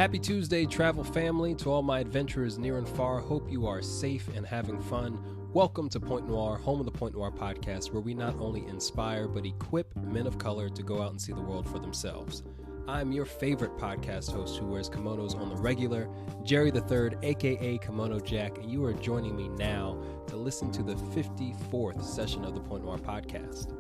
Happy Tuesday, travel family. To all my adventurers near and far, hope you are safe and having fun. Welcome to Point Noir, home of the Point Noir podcast, where we not only inspire but equip men of color to go out and see the world for themselves. I'm your favorite podcast host who wears kimonos on the regular, Jerry III, aka Kimono Jack, and you are joining me now to listen to the 54th session of the Point Noir podcast.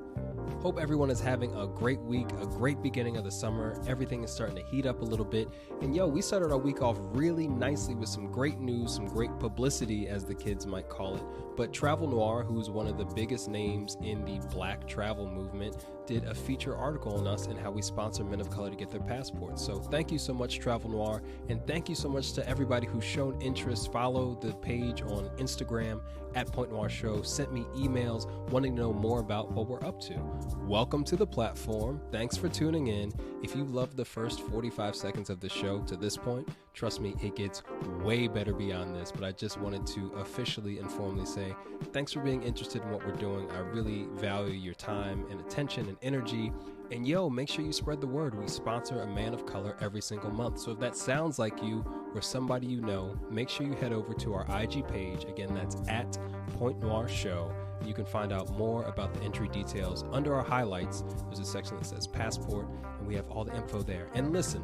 Hope everyone is having a great week, a great beginning of the summer. Everything is starting to heat up a little bit. And we started our week off really nicely with some great news, some great publicity, as the kids might call it. But Travel Noir, who's one of the biggest names in the Black travel movement, did a feature article on us and how we sponsor men of color to get their passports. So thank you so much, Travel Noir, and thank you so much to everybody who's shown interest. Follow the page on Instagram at Point Noir Show. Sent me emails wanting to know more about what we're up to. Welcome to the platform. Thanks for tuning in. If you loved the first 45 seconds of the show to this point, trust me, it gets way better beyond this, but I just wanted to officially and formally say thanks for being interested in what we're doing. I really value your time and attention and energy. And make sure you spread the word. We sponsor a man of color every single month. So if that sounds like you or somebody you know, make sure you head over to our IG page. Again, that's at Point Noir Show. You can find out more about the entry details under our highlights. There's a section that says passport, and we have all the info there. And listen,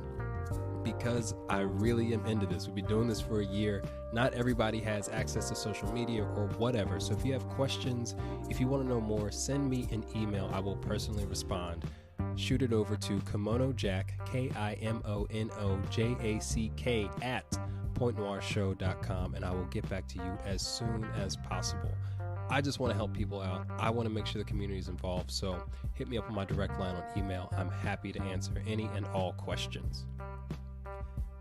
because I really am into this, we've been doing this for a year. Not everybody has access to social media or whatever. So if you have questions, if you want to know more, send me an email. I will personally respond. Shoot it over to KimonoJack, KIMONOJACK at pointnoirshow.com, and I will get back to you as soon as possible. I just want to help people out. I want to make sure the community is involved. So hit me up on my direct line on email. I'm happy to answer any and all questions.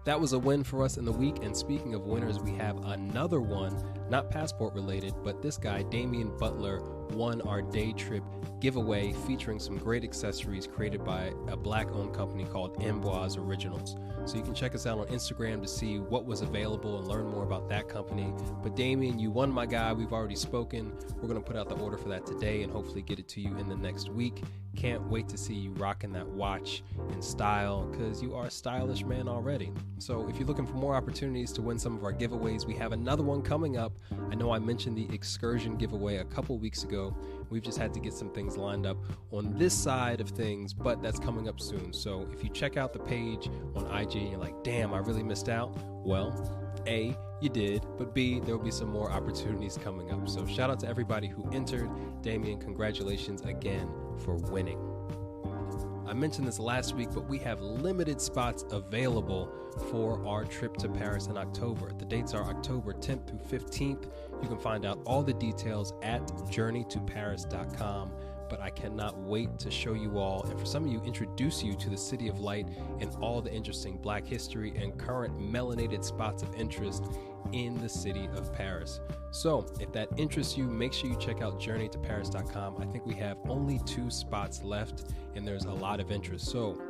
That was a win for us in the week. And speaking of winners, we have another one, not passport related, but this guy, Damian Butler, won our day trip giveaway featuring some great accessories created by a Black-owned company called Wize Originals. So you can check us out on Instagram to see what was available and learn more about that company. But Damian, you won, my guy. We've already spoken. We're going to put out the order for that today and hopefully get it to you in the next week. Can't wait to see you rocking that watch in style, because you are a stylish man already. So if you're looking for more opportunities to win some of our giveaways, we have another one coming up. I know I mentioned the excursion giveaway a couple weeks ago. We've just had to get some things lined up on this side of things, but that's coming up soon. So if you check out the page on IG and you're like, damn, I really missed out, well, A, you did, but B, there will be some more opportunities coming up. So shout out to everybody who entered. Damian, congratulations again for winning. I mentioned this last week, but we have limited spots available for our trip to Paris in October. The dates are October 10th through 15th. You can find out all the details at journeytoparis.com. But I cannot wait to show you all, and for some of you, introduce you to the City of Light and all the interesting Black history and current melanated spots of interest in the city of Paris. So if that interests you, make sure you check out journeytoparis.com. I think we have only 2 spots left, and there's a lot of interest. So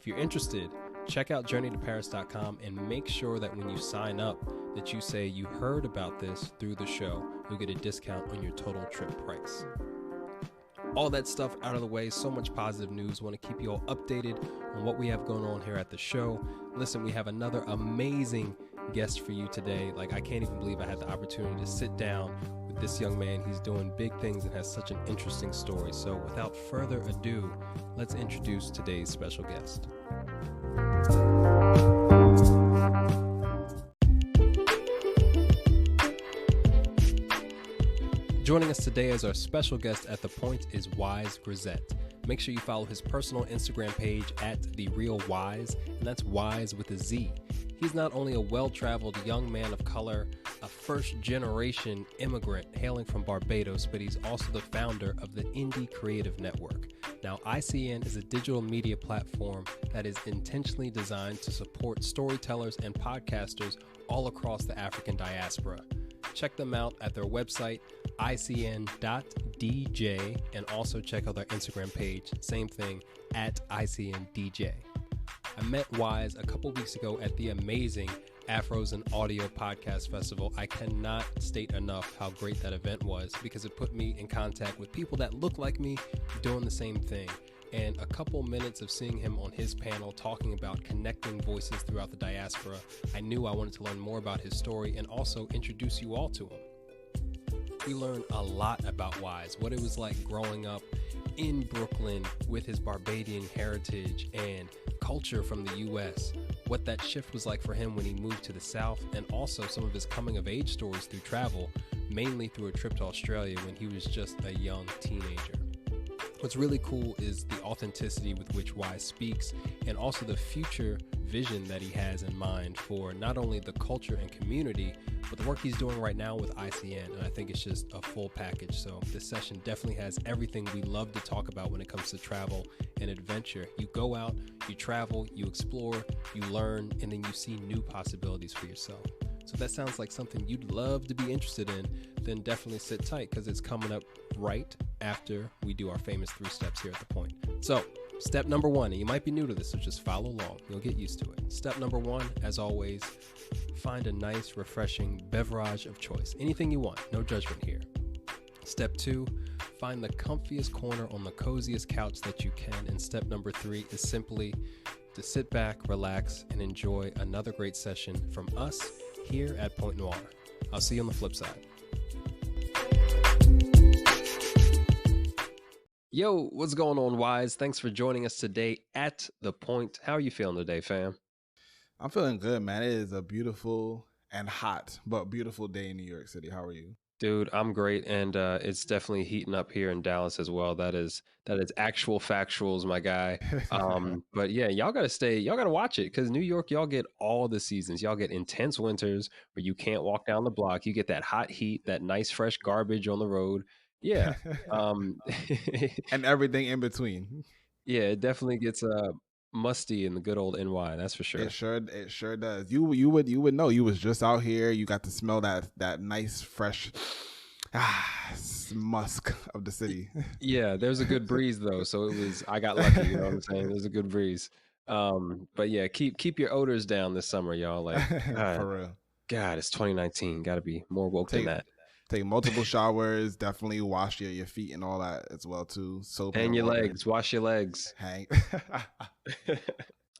if you're interested, check out journeytoparis.com and make sure that when you sign up that you say you heard about this through the show. You'll get a discount on your total trip price. All that stuff out of the way, so much positive news. Want to keep you all updated on what we have going on here at the show. Listen, we have another amazing guest for you today. I can't even believe I had the opportunity to sit down with this young man. He's doing big things and has such an interesting story. So without further ado, let's introduce today's special guest. Joining us today as our special guest at The Point is Wize Grazette. Make sure you follow his personal Instagram page at The Real Wize, and that's Wize with a Z. He's not only a well-traveled young man of color, a first-generation immigrant hailing from Barbados, but he's also the founder of the Indie Creative Network. Now, ICN is a digital media platform that is intentionally designed to support storytellers and podcasters all across the African diaspora. Check them out at their website, icn.dj, and also check out their Instagram page, same thing, at icndj. I met Wize a couple weeks ago at the amazing Afros and Audio Podcast Festival. I cannot state enough how great that event was, because it put me in contact with people that look like me doing the same thing. and a couple minutes of seeing him on his panel talking about connecting voices throughout the diaspora, I knew I wanted to learn more about his story and also introduce you all to him. We learned a lot about Wize, what it was like growing up in Brooklyn with his Barbadian heritage and culture from the US, what that shift was like for him when he moved to the South, and also some of his coming of age stories through travel, mainly through a trip to Australia when he was just a young teenager. What's really cool is the authenticity with which Wize speaks, and also the future vision that he has in mind for not only the culture and community, but the work he's doing right now with ICN. And I think it's just a full package. So this session definitely has everything we love to talk about when it comes to travel and adventure. You go out, you travel, you explore, you learn, and then you see new possibilities for yourself. So if that sounds like something you'd love to be interested in, then definitely sit tight, because it's coming up right after we do our famous 3 steps here at The Point. So step number 1, and you might be new to this, so just follow along. You'll get used to it. Step number 1, as always, find a nice, refreshing beverage of choice. Anything you want, no judgment here. Step 2, find the comfiest corner on the coziest couch that you can. And step number 3 is simply to sit back, relax, and enjoy another great session from us here at Point Noir. I'll see you on the flip side. Yo, what's going on, Wize? Thanks for joining us today at The Point. How are you feeling today, fam? I'm feeling good, man. It is a beautiful and hot, but beautiful day in New York City. How are you? Dude, I'm great, and it's definitely heating up here in Dallas as well. That is actual factuals, my guy. But yeah, y'all gotta watch it, because New York, y'all get all the seasons. Y'all get intense winters where you can't walk down the block. You get that hot heat, that nice fresh garbage on the road. Yeah. And everything in between. Yeah, it definitely gets musty in the good old NY, that's for sure. It sure does. You would know. You was just out here. You got to smell that nice fresh musk of the city. Yeah, there's a good breeze though, so I got lucky, you know what I'm saying? There's a good breeze. But yeah, keep your odors down this summer, y'all. Like, for real. God, it's 2019. Got to be more woke than that. Take multiple showers. Definitely wash your feet and all that as well too. Soap and your legs. Wash your legs. Hang.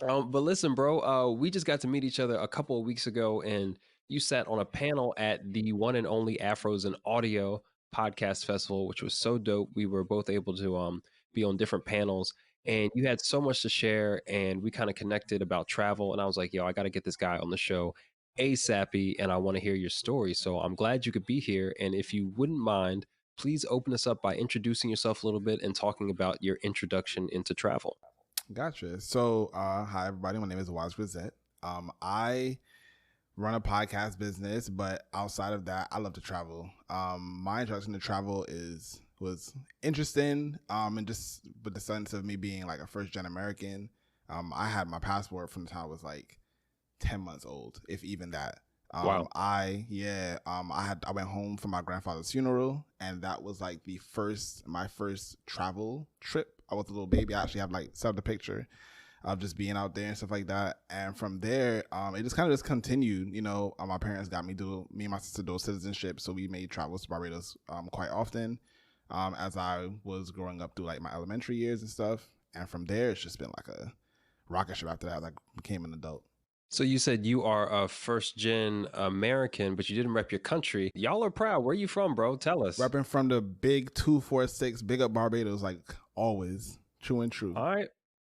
But listen, bro. We just got to meet each other a couple of weeks ago, and you sat on a panel at the one and only Afros in Audio podcast festival, which was so dope. We were both able to be on different panels, and you had so much to share, and we kind of connected about travel. And I was like, yo, I got to get this guy on the show ASAP, and I want to hear your story. So I'm glad you could be here. And if you wouldn't mind, please open us up by introducing yourself a little bit and talking about your introduction into travel. Gotcha. So hi everybody, my name is Wize Grazette. I run a podcast business, but outside of that, I love to travel. My introduction to travel was interesting, and just with the sense of me being like a first-gen American. I had my passport from the time I was like 10 months old, if even that. Wow. I went home for my grandfather's funeral, and that was like my first travel trip. I was a little baby. I actually have like set up the picture of just being out there and stuff like that. And from there, it just kind of continued. You know, my parents got me and my sister dual citizenship, so we made travels to Barbados quite often as I was growing up through like my elementary years and stuff. And from there, it's just been like a rocket ship after that. I became an adult. So you said you are a first-gen American, but you didn't rep your country. Y'all are proud. Where are you from, bro? Tell us. Repping from the big 246, big up Barbados, like always. True and true. All right.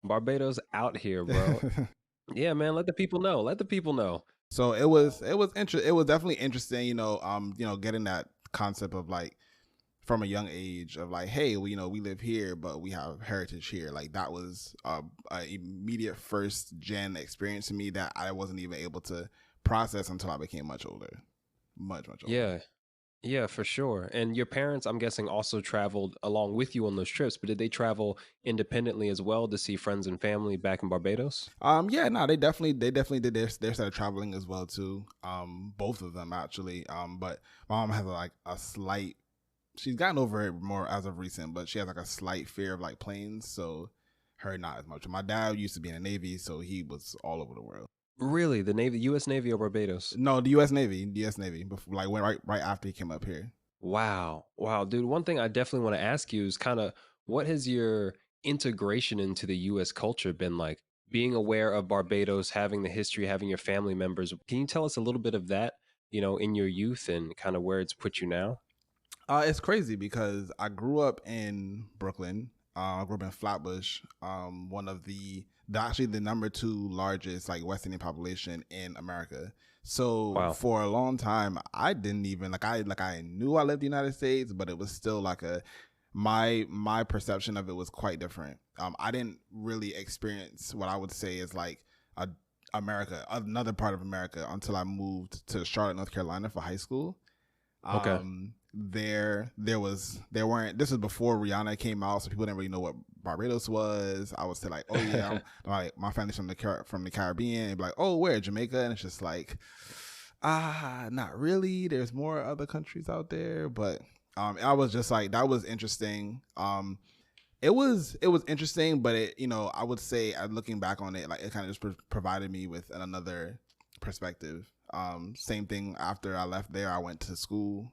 Barbados out here, bro. Yeah, man. Let the people know. Let the people know. So it was definitely interesting, you know, getting that concept of like, from a young age of like, hey, we live here, but we have heritage here. Like that was a immediate first gen experience to me that I wasn't even able to process until I became much older, much older. Yeah, for sure. And your parents, I'm guessing, also traveled along with you on those trips, but did they travel independently as well to see friends and family back in Barbados? Yeah, no, they definitely did their side of traveling as well too. Both of them actually. But my mom has like a slight. She's gotten over it more as of recent, but she has like a slight fear of like planes, so her not as much. My dad used to be in the Navy, so he was all over the world. Really, the Navy, U.S. Navy or Barbados? No, the U.S. Navy. Before, like right after he came up here. Wow, dude. One thing I definitely want to ask you is kind of what has your integration into the U.S. culture been like? Being aware of Barbados, having the history, having your family members. Can you tell us a little bit of that, in your youth and kind of where it's put you now? It's crazy because I grew up in Brooklyn. I grew up in Flatbush, one of actually the number two largest like West Indian population in America. So Wow. for a long time, I didn't even I knew I lived in the United States, but it was still like a my perception of it was quite different. I didn't really experience what I would say is like a America, another part of America, until I moved to Charlotte, North Carolina for high school. Okay. There weren't, this was before Rihanna came out, so people didn't really know what Barbados was. I would say like, oh yeah, like my family's from the Caribbean. And be like, oh, where, Jamaica? And it's just like, not really. There's more other countries out there, but I was just like, that was interesting. It was interesting, but I would say, looking back on it, like it kind of just provided me with another perspective. Same thing after I left there, I went to school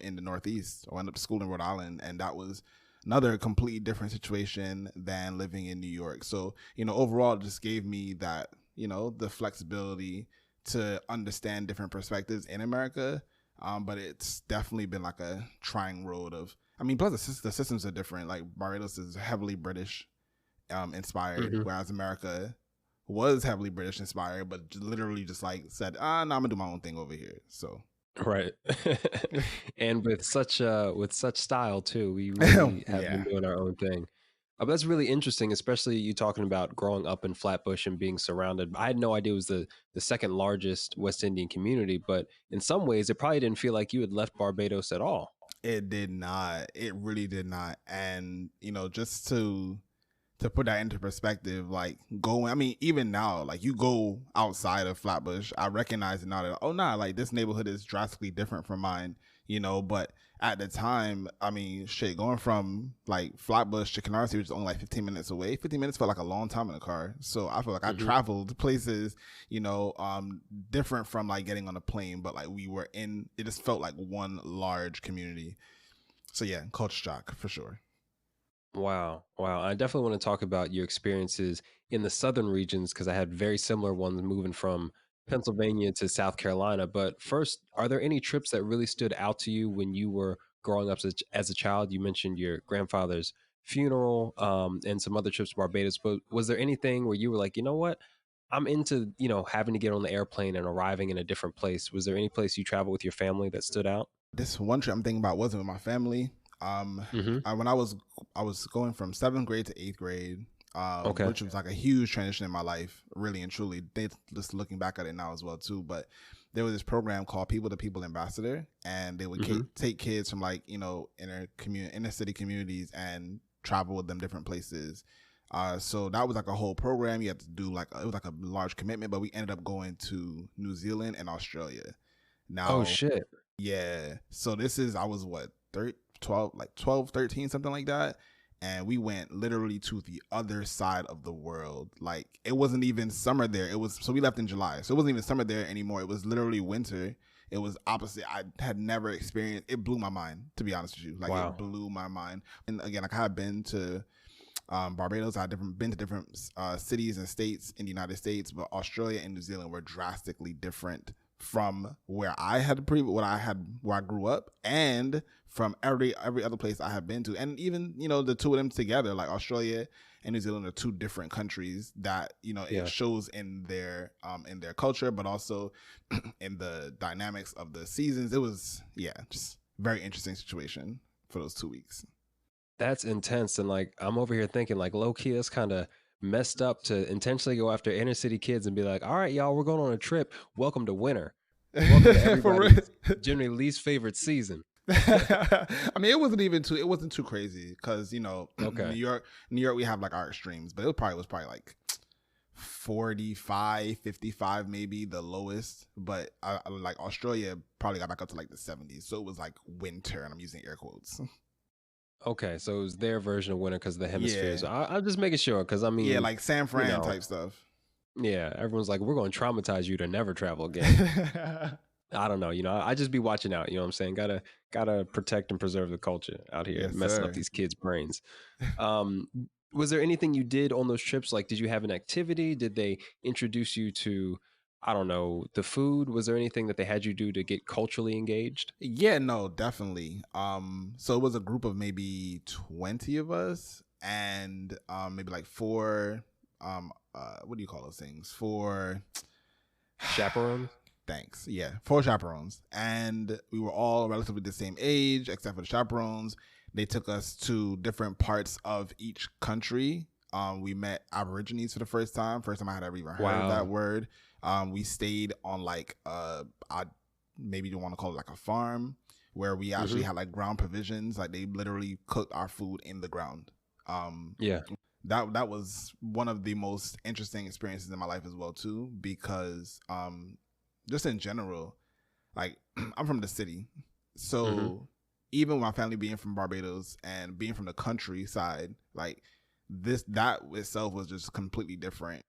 in the Northeast. I went up to school in Rhode Island, and that was another completely different situation than living in New York. So, overall, it just gave me that, the flexibility to understand different perspectives in America. But it's definitely been like a trying road of, I mean, plus the systems are different. Like Barbados is heavily British inspired, Hmm. whereas America was heavily British inspired, but literally just like said, no, I'm gonna do my own thing over here. So Right. And with such style too. We really have been yeah, doing our own thing. But that's really interesting, especially you talking about growing up in Flatbush and being surrounded. I had no idea it was the second largest West Indian community, but in some ways it probably didn't feel like you had left Barbados at all. it did not. It really did not. And just to put that into perspective, like going, I mean, even now, like you go outside of Flatbush, I recognize it now that, oh, nah, like this neighborhood is drastically different from mine, but at the time, I mean, shit, going from like Flatbush to Canarsie, which is only like 15 minutes away, 15 minutes felt like a long time in the car. So I feel like I Hmm. traveled places, different from like getting on a plane, but like it just felt like one large community. So yeah, culture shock for sure. Wow. Wow. I definitely want to talk about your experiences in the southern regions because I had very similar ones moving from Pennsylvania to South Carolina. But first, are there any trips that really stood out to you when you were growing up as a child? You mentioned your grandfather's funeral, and some other trips to Barbados, but was there anything where you were like, you know what? I'm into, having to get on the airplane and arriving in a different place. Was there any place you traveled with your family that stood out? This one trip I'm thinking about wasn't with my family. Um, Hmm. when I was going from seventh grade to eighth grade, Okay. which was like a huge transition in my life, really and truly. Just looking back at it now as well too. But there was this program called People to People Ambassador, and they would Hmm. take kids from like inner city communities and travel with them different places. So that was like a whole program. You had to do it was like a large commitment, but we ended up going to New Zealand and Australia. Oh, Now, shit. yeah. So I was what, 12, like 12, 13, something like that. And we went literally to the other side of the world. Like it wasn't even summer there. So we left in July. So it wasn't even summer there anymore. It was literally winter. It was opposite. I had never experienced, it blew my mind, to be honest with you. Like it Wow. blew my mind. And again, like I had been to Barbados. Been to different cities and states in the United States, but Australia and New Zealand were drastically different from where where I grew up, and from every other place I have been to, and even the two of them together, like Australia and New Zealand, are two different countries that it Yeah. shows in their culture, but also in the dynamics of the seasons. It was, yeah, just very interesting situation for those 2 weeks. That's intense. And like, I'm over here thinking, like, low key, that's kind of messed up to intentionally go after inner city kids and be like, all right, y'all, we're going on a trip. Welcome to winter. Welcome to For real. everybody's generally least favorite season. I mean, it wasn't too crazy because Okay. New York, we have like our extremes, but was probably like 45, 55, maybe the lowest. But like Australia probably got back up to like the 70s, so it was like winter, and I'm using air quotes. Okay. So it was their version of winter because of the hemisphere. Yeah, So I'm just making sure because I yeah, mean, like San you Fran know, type stuff. yeah, everyone's like, we're going to traumatize you to never travel again. I don't know. I just be watching out. You know what I'm saying? Gotta protect and preserve the culture out here, Yes, messing up sir. these kids' brains. Um, Was there anything you did on those trips? Like, did you have an activity? Did they introduce you to, I don't know, the food? Was there anything that they had you do to get culturally engaged? Yeah, no, definitely. So it was a group of maybe 20 of us, and maybe like four. What do you call those things? Four Chaperones? Thanks. Yeah, four chaperones, and we were all relatively the same age, except for the chaperones. They took us to different parts of each country. We met Aborigines for the first time. First time I had ever even heard of that word. We stayed on like I maybe you want to call it like a farm where we actually had like ground provisions. Like they literally cooked our food in the ground. Yeah. That was one of the most interesting experiences in my life as well too, because just in general, like I'm from the city, so even my family being from Barbados and being from the countryside, like that itself was just completely different.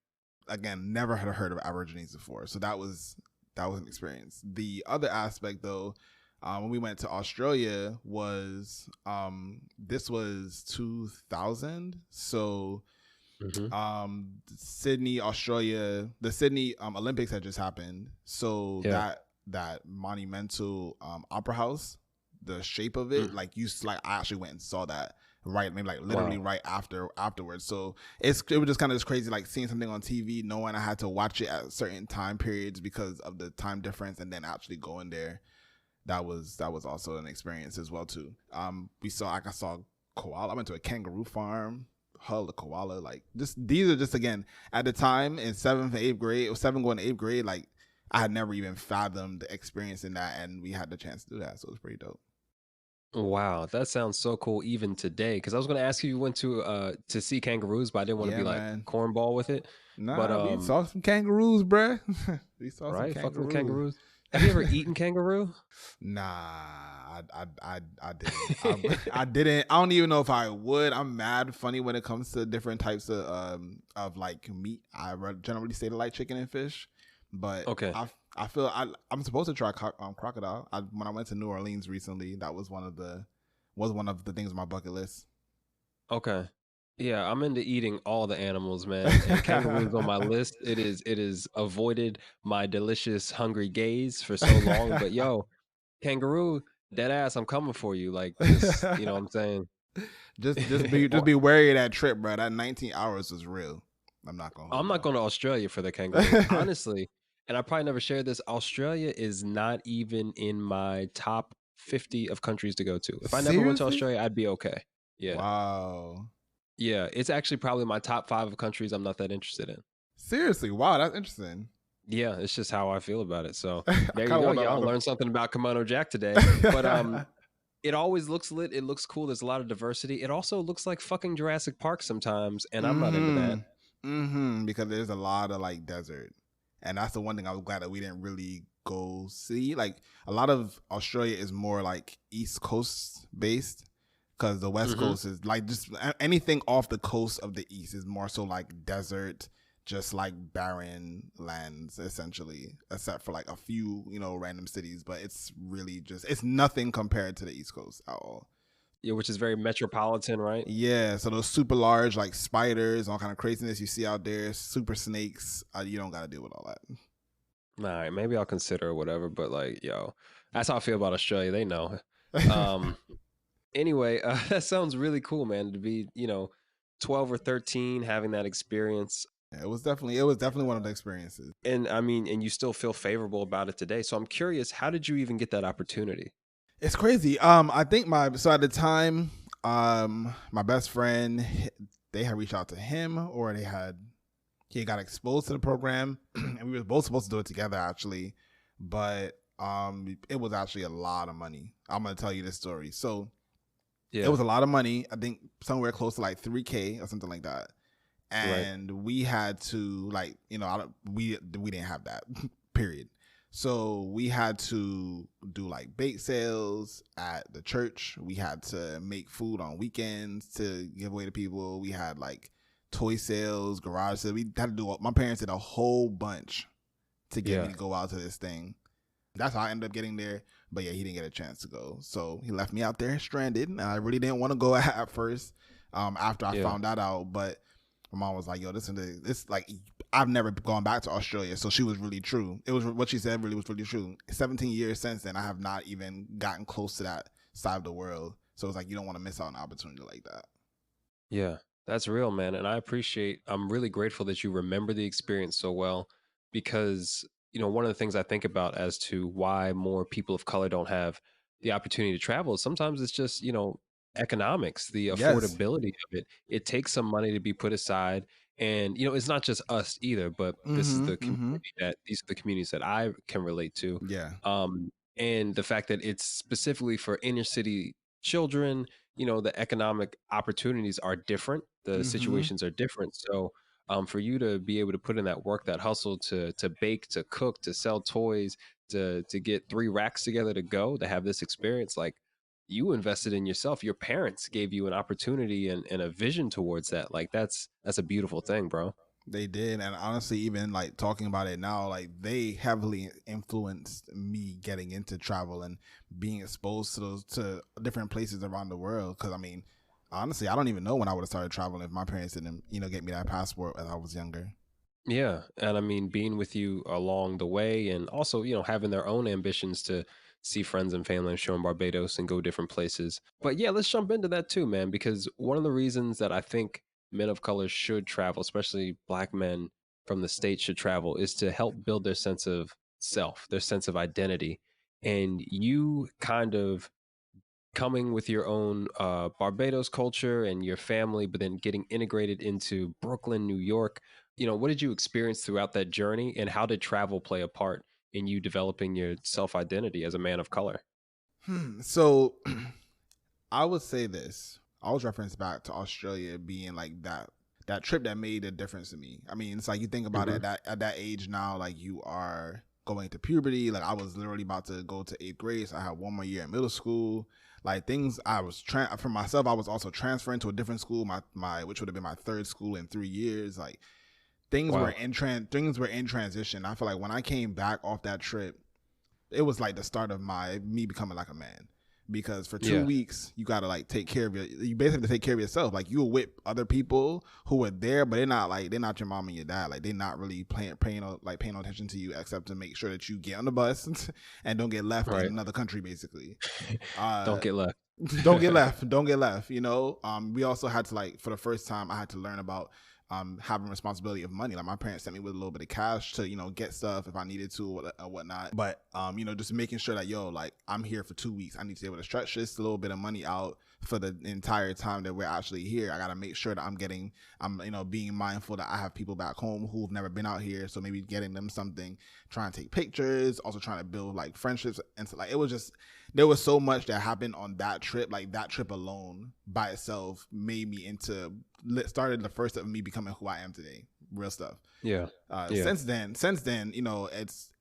Again, never had heard of Aborigines before, so that was an experience. The other aspect though, when we went to Australia was this was 2000, so Sydney, Australia, the Sydney Olympics had just happened, so that monumental opera house, the shape of it, like I actually went and saw that right, maybe like literally right afterwards. So it was just kind of just crazy, like seeing something on TV, knowing I had to watch it at certain time periods because of the time difference, and then actually going there. That was also an experience as well too. I saw koala. I went to a kangaroo farm, held a koala. Like these are just, again, at the time in 7th and 8th grade, or 7th going to 8th grade, like I had never even fathomed experiencing that, and we had the chance to do that, so it was pretty dope. Wow, that sounds so cool even today. Because I was going to ask you went to see kangaroos, but I didn't want to be like cornball with it. Nah, but we saw some kangaroos, bruh. We saw some kangaroos. Fucking kangaroos. Have you ever eaten kangaroo? Nah, I didn't. I didn't. I don't even know if I would. I'm mad funny when it comes to different types of like meat. I generally stay to like chicken and fish, but I feel I'm supposed to try crocodile. When I went to New Orleans recently, that was one of the things on my bucket list. Okay. Yeah, I'm into eating all the animals, man. And kangaroo's on my list. It is avoided my delicious hungry gaze for so long. But yo, kangaroo, dead ass, I'm coming for you. Like, just, you know what I'm saying? Just be wary of that trip, bro. That 19 hours was real. I'm not going to Australia for the kangaroo, honestly. And I probably never shared this. Australia is not even in my top 50 of countries to go to. If I never went to Australia, I'd be okay. Yeah. Wow. Yeah, it's actually probably my top 5 of countries I'm not that interested in. Seriously, wow, that's interesting. Yeah, it's just how I feel about it. So there you go. Y'all learned something about Kimono Jack today. But it always looks lit. It looks cool. There's a lot of diversity. It also looks like fucking Jurassic Park sometimes, and I'm not into that. Because there's a lot of like desert, and that's the one thing I was glad that we didn't really go see. Like a lot of Australia is more like East Coast based. Because the West Coast is like just anything off the coast of the East is more so like desert, just like barren lands essentially, except for like a few, random cities. But it's really it's nothing compared to the East Coast at all. Yeah, which is very metropolitan, right? Yeah, so those super large like spiders, all kind of craziness you see out there, super snakes, you don't got to deal with all that. All right, maybe I'll consider or whatever. But like, yo, that's how I feel about Australia. They know. Anyway, that sounds really cool, man, to be, 12 or 13, having that experience. Yeah, it was definitely one of the experiences. And I mean, and you still feel favorable about it today. So I'm curious, how did you even get that opportunity? It's crazy. I think so at the time, my best friend, they had reached out to him, or he got exposed to the program, and we were both supposed to do it together actually, but it was actually a lot of money. I'm gonna tell you this story. So. Yeah. It was a lot of money. I think somewhere close to like $3,000 or something like that. And we had to we didn't have that period. So we had to do like bake sales at the church. We had to make food on weekends to give away to people. We had like toy sales, garage sales. We had to do, my parents did a whole bunch to get me to go out to this thing. That's how I ended up getting there. But yeah, he didn't get a chance to go. So he left me out there stranded. And I really didn't want to go at first. after I Yeah. found that out. But my mom was like, yo, this like, I've never gone back to Australia. So she was really true. It was what she said really was really true. 17 years since then, I have not even gotten close to that side of the world. So it's like, you don't want to miss out on an opportunity like that. Yeah, that's real, man. And I'm really grateful that you remember the experience so well because, one of the things I think about as to why more people of color don't have the opportunity to travel, sometimes it's just, economics, the Yes. affordability of it. It takes some money to be put aside. And, it's not just us either, but Mm-hmm. Mm-hmm. these are the communities that I can relate to. Yeah. Um, and the fact that it's specifically for inner city children, the economic opportunities are different, the Mm-hmm. situations are different. So for you to be able to put in that work, that hustle to bake, to cook, to sell toys, to get 3 racks together to go to have this experience, like, you invested in yourself. Your parents gave you an opportunity and a vision towards that. Like, that's a beautiful thing, bro. They did, and honestly, even like talking about it now, like they heavily influenced me getting into travel and being exposed to those to different places around the world. Because I mean, honestly, I don't even know when I would have started traveling if my parents didn't, get me that passport when I was younger. Yeah, and I mean, being with you along the way, and also, having their own ambitions to see friends and family and show them Barbados and go different places. But yeah, let's jump into that too, man, because one of the reasons that I think men of color should travel, especially black men from the States should travel, is to help build their sense of self, their sense of identity. And you kind of coming with your own Barbados culture and your family, but then getting integrated into Brooklyn, New York. What did you experience throughout that journey, and how did travel play a part in you developing your self identity as a man of color? So I would say this. I was referenced back to Australia being like that trip that made a difference to me. I mean, it's like you think about it Hmm. at that age now, like you are going to puberty. Like I was literally about to go to 8th grade. So I had one more year in middle school. Like things I was for myself, I was also transferring to a different school, my which would have been my third school in 3 years. Like Wow. things were in transition. I feel like when I came back off that trip, it was like the start of me becoming like a man, because for two Yeah. weeks you gotta like take care of you basically have to take care of yourself. Like you'll whip other people who were there, but they're not your mom and your dad. Like they're not really paying no attention to you except to make sure that you get on the bus and don't get left in Right. another country basically. Don't get left. Don't get left, we also had to, like, for the first time I had to learn about having responsibility of money. Like my parents sent me with a little bit of cash to get stuff if I needed to or whatnot, but just making sure that like I'm here for 2 weeks, I need to be able to stretch this little bit of money out for the entire time that we're actually here. I got to make sure that I'm being mindful that I have people back home who've never been out here, so maybe getting them something, trying to take pictures, also trying to build like friendships. And so like it was just, there was so much that happened on that trip. Like that trip alone by itself made me started the first of me becoming who I am today. Real stuff. Yeah. Yeah. Since then,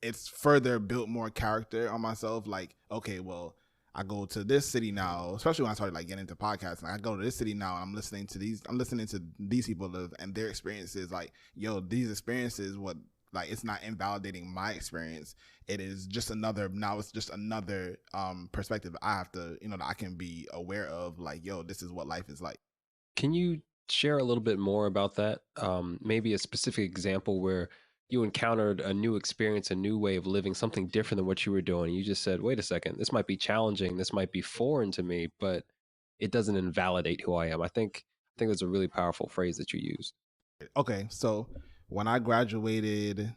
it's further built more character on myself. Like, okay, well, I go to this city now, especially when I started like getting into podcasts. Like I go to this city now and I'm listening to these people live and their experiences. Like, yo, these experiences, it's not invalidating my experience. It's just another perspective I have to, that I can be aware of. Like, yo, this is what life is like. Can you share a little bit more about that? Maybe a specific example where you encountered a new experience, a new way of living, something different than what you were doing. You just said, wait a second, this might be challenging, this might be foreign to me, but it doesn't invalidate who I am. I think that's a really powerful phrase that you used. Okay, so when I graduated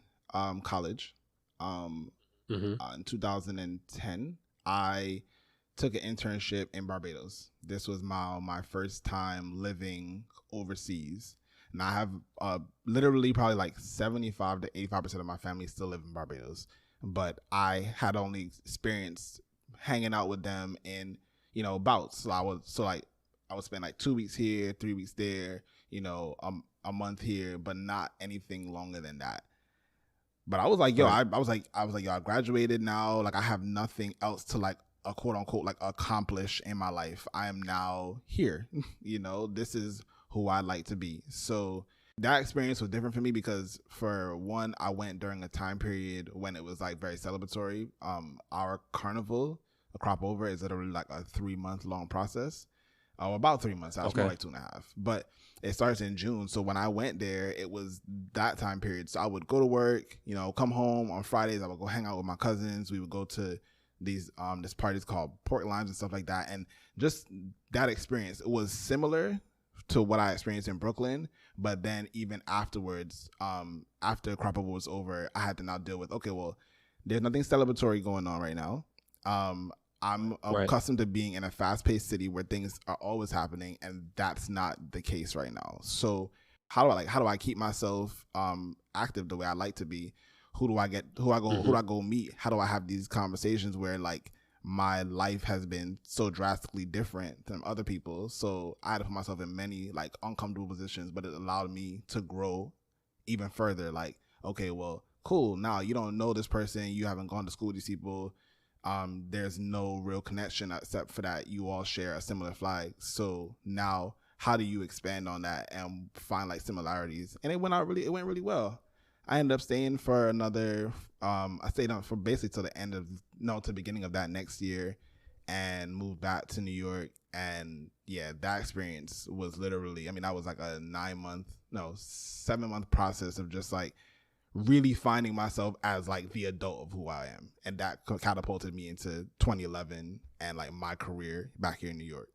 college Hmm. in 2010, I took an internship in Barbados. This was my first time living overseas. And I have literally probably like 75 to 85% of my family still live in Barbados. But I had only experienced hanging out with them in, bouts. So I would spend like 2 weeks here, 3 weeks there, a month here, but not anything longer than that. But I was like, yo, Right. yo, I graduated now. Like I have nothing else to like a quote unquote like accomplish in my life. I am now here. This is who I like to be. So that experience was different for me because, for one, I went during a time period when it was like very celebratory. Our carnival, a crop over, is literally like a 3-month long process. Oh, about 3 months out. It's more Okay. like 2.5. But it starts in June. So when I went there, it was that time period. So I would go to work, come home on Fridays. I would go hang out with my cousins. We would go to these this parties called pork limes and stuff like that. And just that experience, it was similar to what I experienced in Brooklyn. But then even afterwards, after crop over was over, I had to now deal with, okay, well, there's nothing celebratory going on right now. I'm Right. accustomed to being in a fast-paced city where things are always happening, and that's not the case right now. So how do I keep myself active the way I like to be? Who do I get? Who do I go meet? How do I have these conversations where like my life has been so drastically different than other people? So I had to put myself in many like uncomfortable positions, but it allowed me to grow even further. Like, okay, well, cool. Now you don't know this person. You haven't gone to school with these people. There's no real connection except for that you all share a similar flag. So now, how do you expand on that and find like similarities? And it went really well. I ended up staying for another. I stayed on for basically till the to the beginning of that next year, and moved back to New York. And yeah, that experience was literally. I mean, that was like a 7-month process of just like really finding myself as like the adult of who I am, and that catapulted me into 2011 and like my career back here in New York.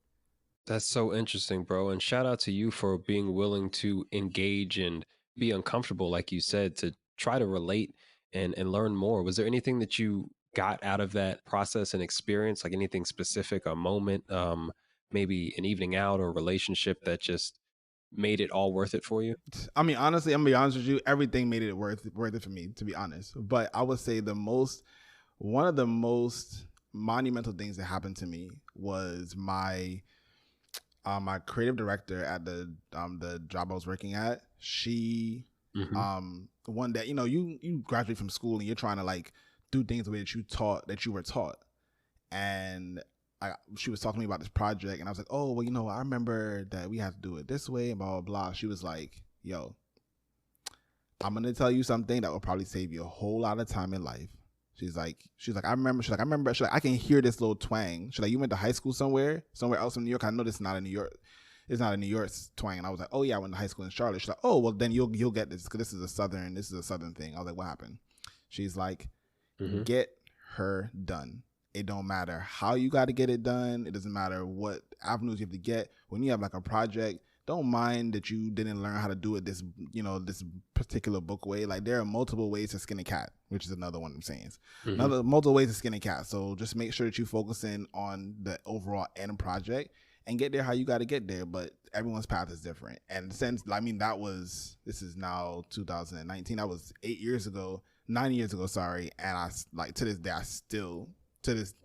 That's so interesting, bro. And shout out to you for being willing to engage and be uncomfortable, like you said, to try to relate and learn more. Was there anything that you got out of that process and experience, like anything specific, a moment, maybe an evening out or relationship that just made it all worth it for you? I mean, honestly, I'm gonna be honest with you. Everything made it worth it for me, to be honest. But I would say one of the most monumental things that happened to me was my creative director at the job I was working at. She Hmm. one day, you graduate from school and you're trying to like do things the way that you were taught. And she was talking to me about this project, and I was like, oh, well, I remember that we have to do it this way and blah, blah, blah. She was like, yo, I'm going to tell you something that will probably save you a whole lot of time in life. She's like, I remember, I can hear this little twang. She's like, you went to high school somewhere else in New York. I know this is not in New York. It's not a New York twang. And I was like, oh yeah, I went to high school in Charlotte. She's like, oh, well then you'll get this, because this is a southern thing. I was like, what happened? She's like, Hmm. get her done. It don't matter how you got to get it done. It doesn't matter what avenues you have to get. When you have like a project, don't mind that you didn't learn how to do it this particular book way. Like there are multiple ways to skin a cat, which is another one I'm saying. Hmm. Another multiple ways to skin a cat. So just make sure that you focus in on the overall end project and get there how you got to get there. But everyone's path is different. And since this is now 2019. That was 9 years ago. Sorry, and I like to this day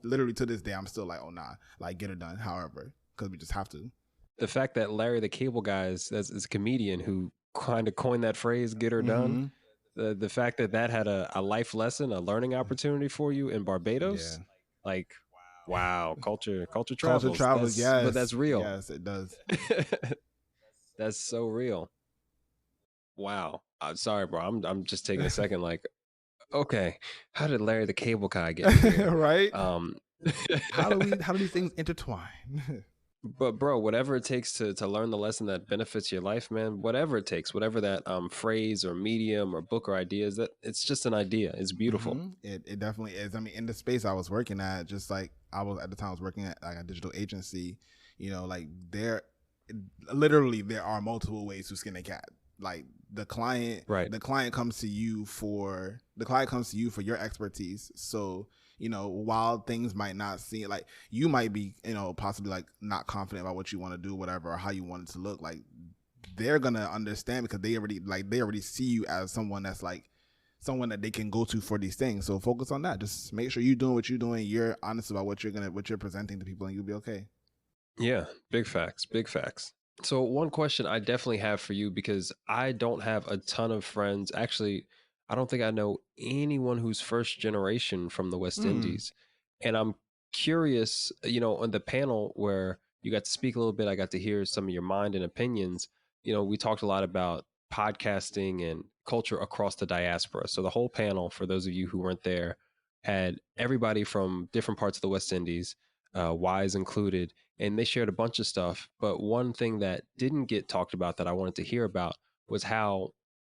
literally to this day I'm still like, oh nah, like get it done. However, because we just have to. The fact that Larry the Cable Guy is a comedian who kind of coined that phrase, get her done. Mm-hmm. The fact that that had a life lesson, a learning opportunity for you in Yeah. Barbados, like, wow, culture Culture travels. travels. But that's Yes. real. Yes, it does. That's so real. Wow. I'm sorry, bro. I'm just taking a second. Like, okay, how did Larry the Cable Guy get here? Right? Um, How do these things intertwine? But bro, whatever it takes to learn the lesson that benefits your life, man, whatever it takes, whatever that phrase or medium or book or idea is, that it's just an idea. It's beautiful. It definitely is. I mean, in the space I was working at, just like I was working at like a digital agency, like literally there are multiple ways to skin a cat. Like Right. the client comes to you for your expertise. So, while things might not seem like you might be, possibly like not confident about what you want to do, whatever, or how you want it to look, like they're gonna understand because they already see you as someone that's like someone that they can go to for these things. So focus on that. Just make sure you're doing what you're doing. You're honest about what you're presenting to people, and you'll be okay. Yeah, big facts, big facts. So one question I definitely have for you, because I don't have a ton of friends. Actually, I don't think I know anyone who's first generation from the West Mm. Indies. And I'm curious, on the panel where you got to speak a little bit, I got to hear some of your mind and opinions. We talked a lot about podcasting and culture across the diaspora. So the whole panel, for those of you who weren't there, had everybody from different parts of the West Indies. Wize included, and they shared a bunch of stuff. But one thing that didn't get talked about that I wanted to hear about was how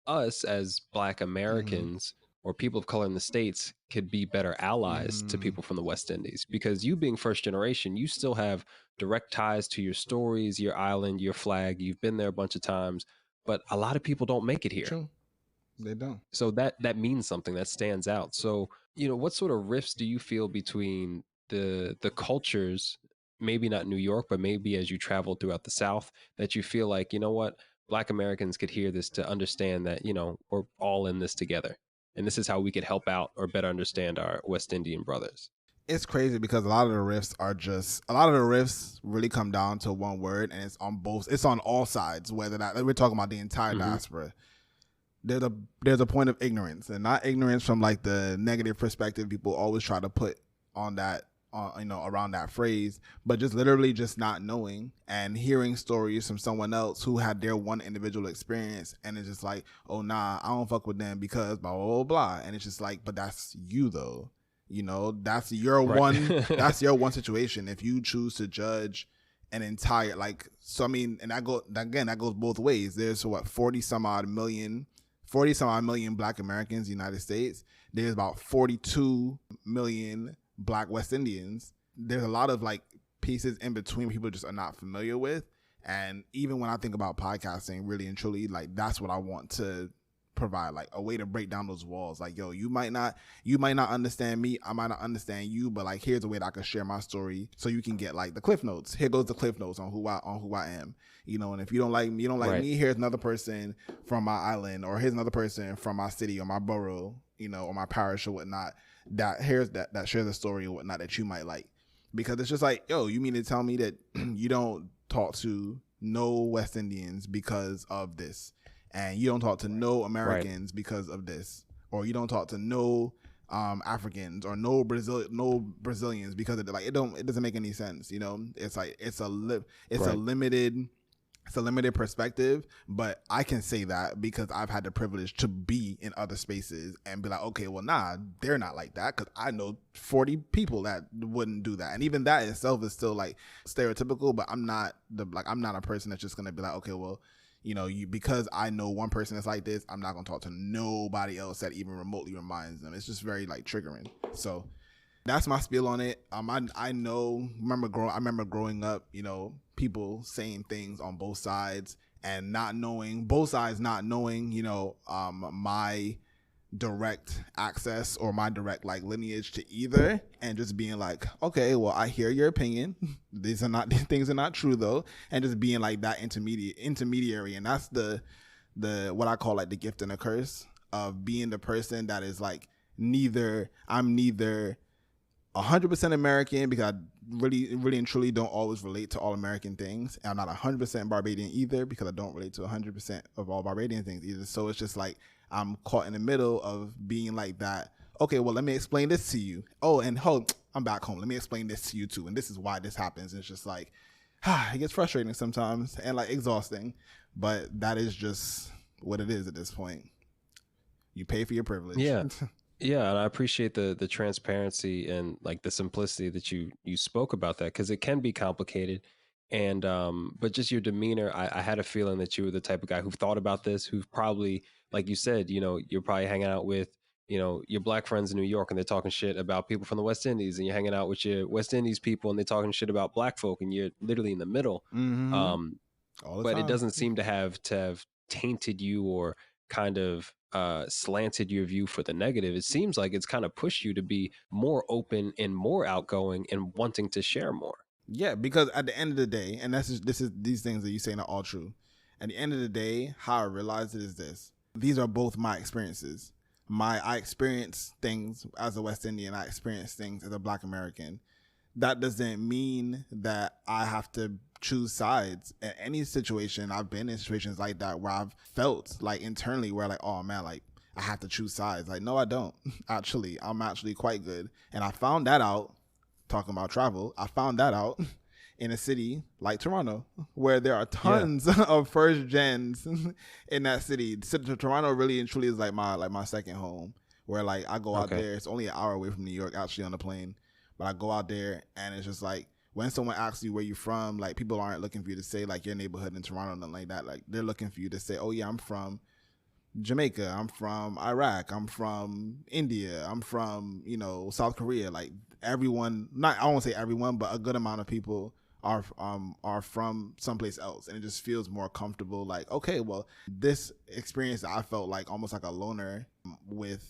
us as Black Mm-hmm. Americans or people of color in the States could be better allies to Mm, people from the West Indies. Because you being first generation, you still have direct ties to your stories, your island, your flag. You've been there a bunch of times, but a lot of people don't make it here. true. They don't. So that means something, that stands out. So, what sort of rifts do you feel between the cultures, maybe not New York, but maybe as you travel throughout the South, that you feel like, what, Black Americans could hear this to understand that, we're all in this together. And this is how we could help out or better understand our West Indian brothers. It's crazy because a lot of the riffs really come down to one word, and it's on all sides. Whether that we're talking about the entire Mm-hmm. diaspora, there's a point of ignorance, and not ignorance from like the negative perspective people always try to put on that, around that phrase, but just literally just not knowing and hearing stories from someone else who had their one individual experience, and it's just like, oh nah, I don't fuck with them because blah blah blah, blah. And it's just like, but that's you though, that's your Right. that's your one situation. If you choose to judge an entire, like, so I mean, and that goes both ways. There's what 40 some odd million Black Americans in the United States. There's about 42 million Black West Indians. There's a lot of like pieces in between people just are not familiar with. And even when I think about podcasting, really and truly, like that's what I want to provide, like a way to break down those walls. Like, yo, you might not understand me, I might not understand you, but like here's a way that I can share my story so you can get like the cliff notes. Here goes the cliff notes on who I am. And if you don't like me, Right. me, here's another person from my island, or here's another person from my city or my borough, or my parish or whatnot, that shares a story or whatnot that you might like. Because it's just like, yo, you mean to tell me that you don't talk to no West Indians because of this, and you don't talk to no Americans because of this, or you don't talk to no Africans or no Brazilians because of it. Like it doesn't make any sense. It's like it's a limited perspective, but I can say that because I've had the privilege to be in other spaces and be like, okay, well, nah, they're not like that, because I know 40 people that wouldn't do that, and even that itself is still like stereotypical. But I'm not a person that's just gonna be like, okay, well, because I know one person that's like this, I'm not gonna talk to nobody else that even remotely reminds them. It's just very like triggering. So that's my spiel on it. I remember growing up, people saying things on both sides and both sides not knowing, my direct access or my direct like lineage to either, and just being like, okay, well, I hear your opinion. These things are not true though, and just being like that intermediary. And that's the what I call like the gift and the curse of being the person that is like I'm neither 100% American, because I really, really and truly don't always relate to all American things. And I'm not 100% Barbadian either, because I don't relate to 100% of all Barbadian things either. So it's just like I'm caught in the middle of being like that. Okay, well, let me explain this to you. Oh, and I'm back home. Let me explain this to you too. And this is why this happens. And it's just like, it gets frustrating sometimes and like exhausting. But that is just what it is at this point. You pay for your privilege. Yeah. Yeah, and I appreciate the transparency and like the simplicity that you spoke about that, because it can be complicated. And but just your demeanor, I had a feeling that you were the type of guy who thought about this, who probably, like you said, you're probably hanging out with, your Black friends in New York, and they're talking shit about people from the West Indies, and you're hanging out with your West Indies people, and they're talking shit about Black folk, and you're literally in the middle. Mm-hmm. All the but time. It doesn't seem to have tainted you or kind of slanted your view for the negative. It seems like it's kind of pushed you to be more open and more outgoing and wanting to share more. Yeah, because at the end of the day, and these things that you're saying are all true. At the end of the day, how I realized it is this: these are both my experiences. I experience things as a West Indian. I experience things as a Black American. That doesn't mean that I have to choose sides. In any situation, I've been in situations like that where I've felt like internally where like, oh man, like I have to choose sides. Like, no, I don't. Actually, I'm actually quite good. And I found that out, talking about travel, I found that out in a city like Toronto, where there are tons of first gens in that city. Toronto really and truly is like my second home, where like I go out there. It's only an hour away from New York, actually, on the plane. But I go out there and it's just like when someone asks you where you're from, like people aren't looking for you to say like your neighborhood in Toronto, nothing like that. Like they're looking for you to say, oh yeah, I'm from Jamaica, I'm from Iraq, I'm from India, I'm from, South Korea. Like everyone, not, I won't say everyone, but a good amount of people are from someplace else, and it just feels more comfortable. Like, okay, well, this experience I felt like almost like a loner with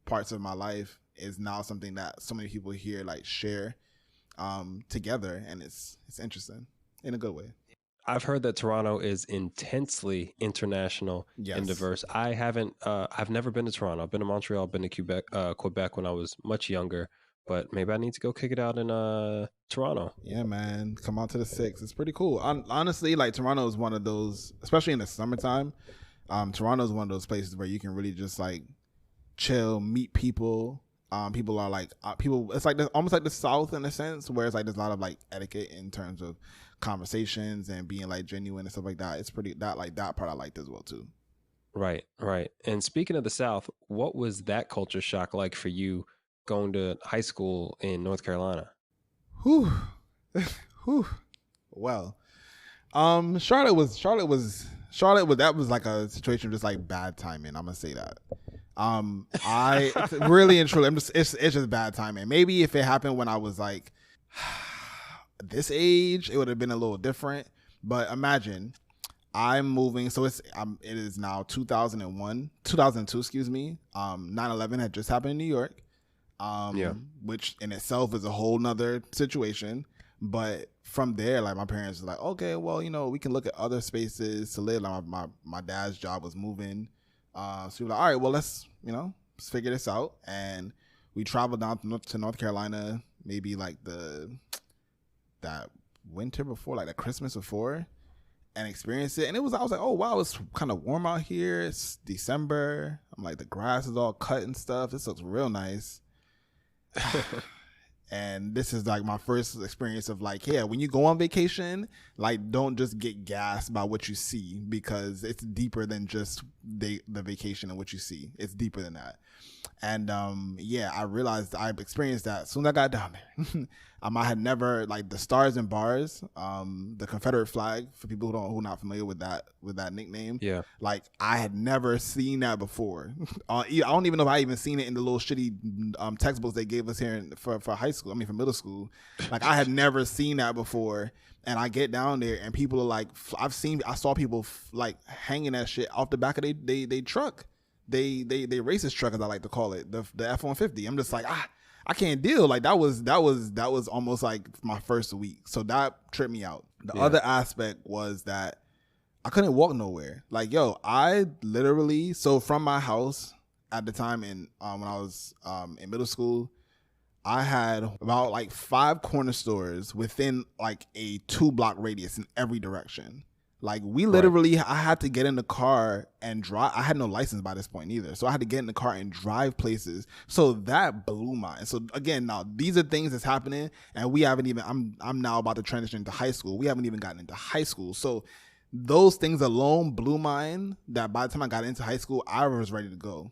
parts of my life is now something that so many people here like share together, and it's interesting in a good way. I've heard that Toronto is intensely international and diverse. I've never been to Toronto. I've been to Montreal, I've been to Quebec when I was much younger, but maybe I need to go kick it out in Toronto. Yeah, man. Come out to the 6. It's pretty cool. Honestly, like Toronto is one of those, especially in the summertime, Toronto is one of those places where you can really just like chill, meet people. People are like, it's like almost like the South in a sense, where it's like there's a lot of like etiquette in terms of conversations and being like genuine and stuff like that. It's pretty, that part I liked as well too. Right. And speaking of the South, what was that culture shock like for you going to high school in North Carolina? Whew. Well, Charlotte was that was like a situation of just like bad timing. I'm gonna say that. I really and truly, it's just bad timing. Maybe if it happened when I was like this age, it would have been a little different. But imagine I'm moving. So it is now 2002, excuse me. 9/11 had just happened in New York. Which in itself is a whole nother situation. But from there, like my parents were like, okay, well, we can look at other spaces to live. Like my dad's job was moving. So we were like, all right, well, let's figure this out. And we traveled down to North Carolina, maybe like that winter before, like the Christmas before, and experienced it. And I was like, oh wow, it's kind of warm out here. It's December. I'm like, the grass is all cut and stuff. This looks real nice. And this is like my first experience of like, yeah, when you go on vacation, like don't just get gassed by what you see, because it's deeper than just the vacation and what you see. It's deeper than that. And I realized I experienced that as soon as I got down there. I had never, like the stars and bars, the Confederate flag, for people who are not familiar with that nickname. Yeah. Like I had never seen that before. I don't even know if I even seen it in the little shitty textbooks they gave us here for high school. I mean, for middle school. Like I had never seen that before. And I get down there and people are like, I saw people like hanging that shit off the back of they truck. They racist truck, as I like to call it, the F-150. I'm just like, I can't deal. Like that was almost like my first week. So that tripped me out. The other aspect was that I couldn't walk nowhere. Like, yo, I literally, so from my house at the time when I was in middle school, I had about like 5 corner stores within like a 2-block radius in every direction. Like we literally, I had to get in the car and drive. I had no license by this point either. So I had to get in the car and drive places. So that blew my mind. So again, now these are things that's happening and we haven't even, I'm now about to transition into high school. We haven't even gotten into high school. So those things alone blew mine that by the time I got into high school, I was ready to go.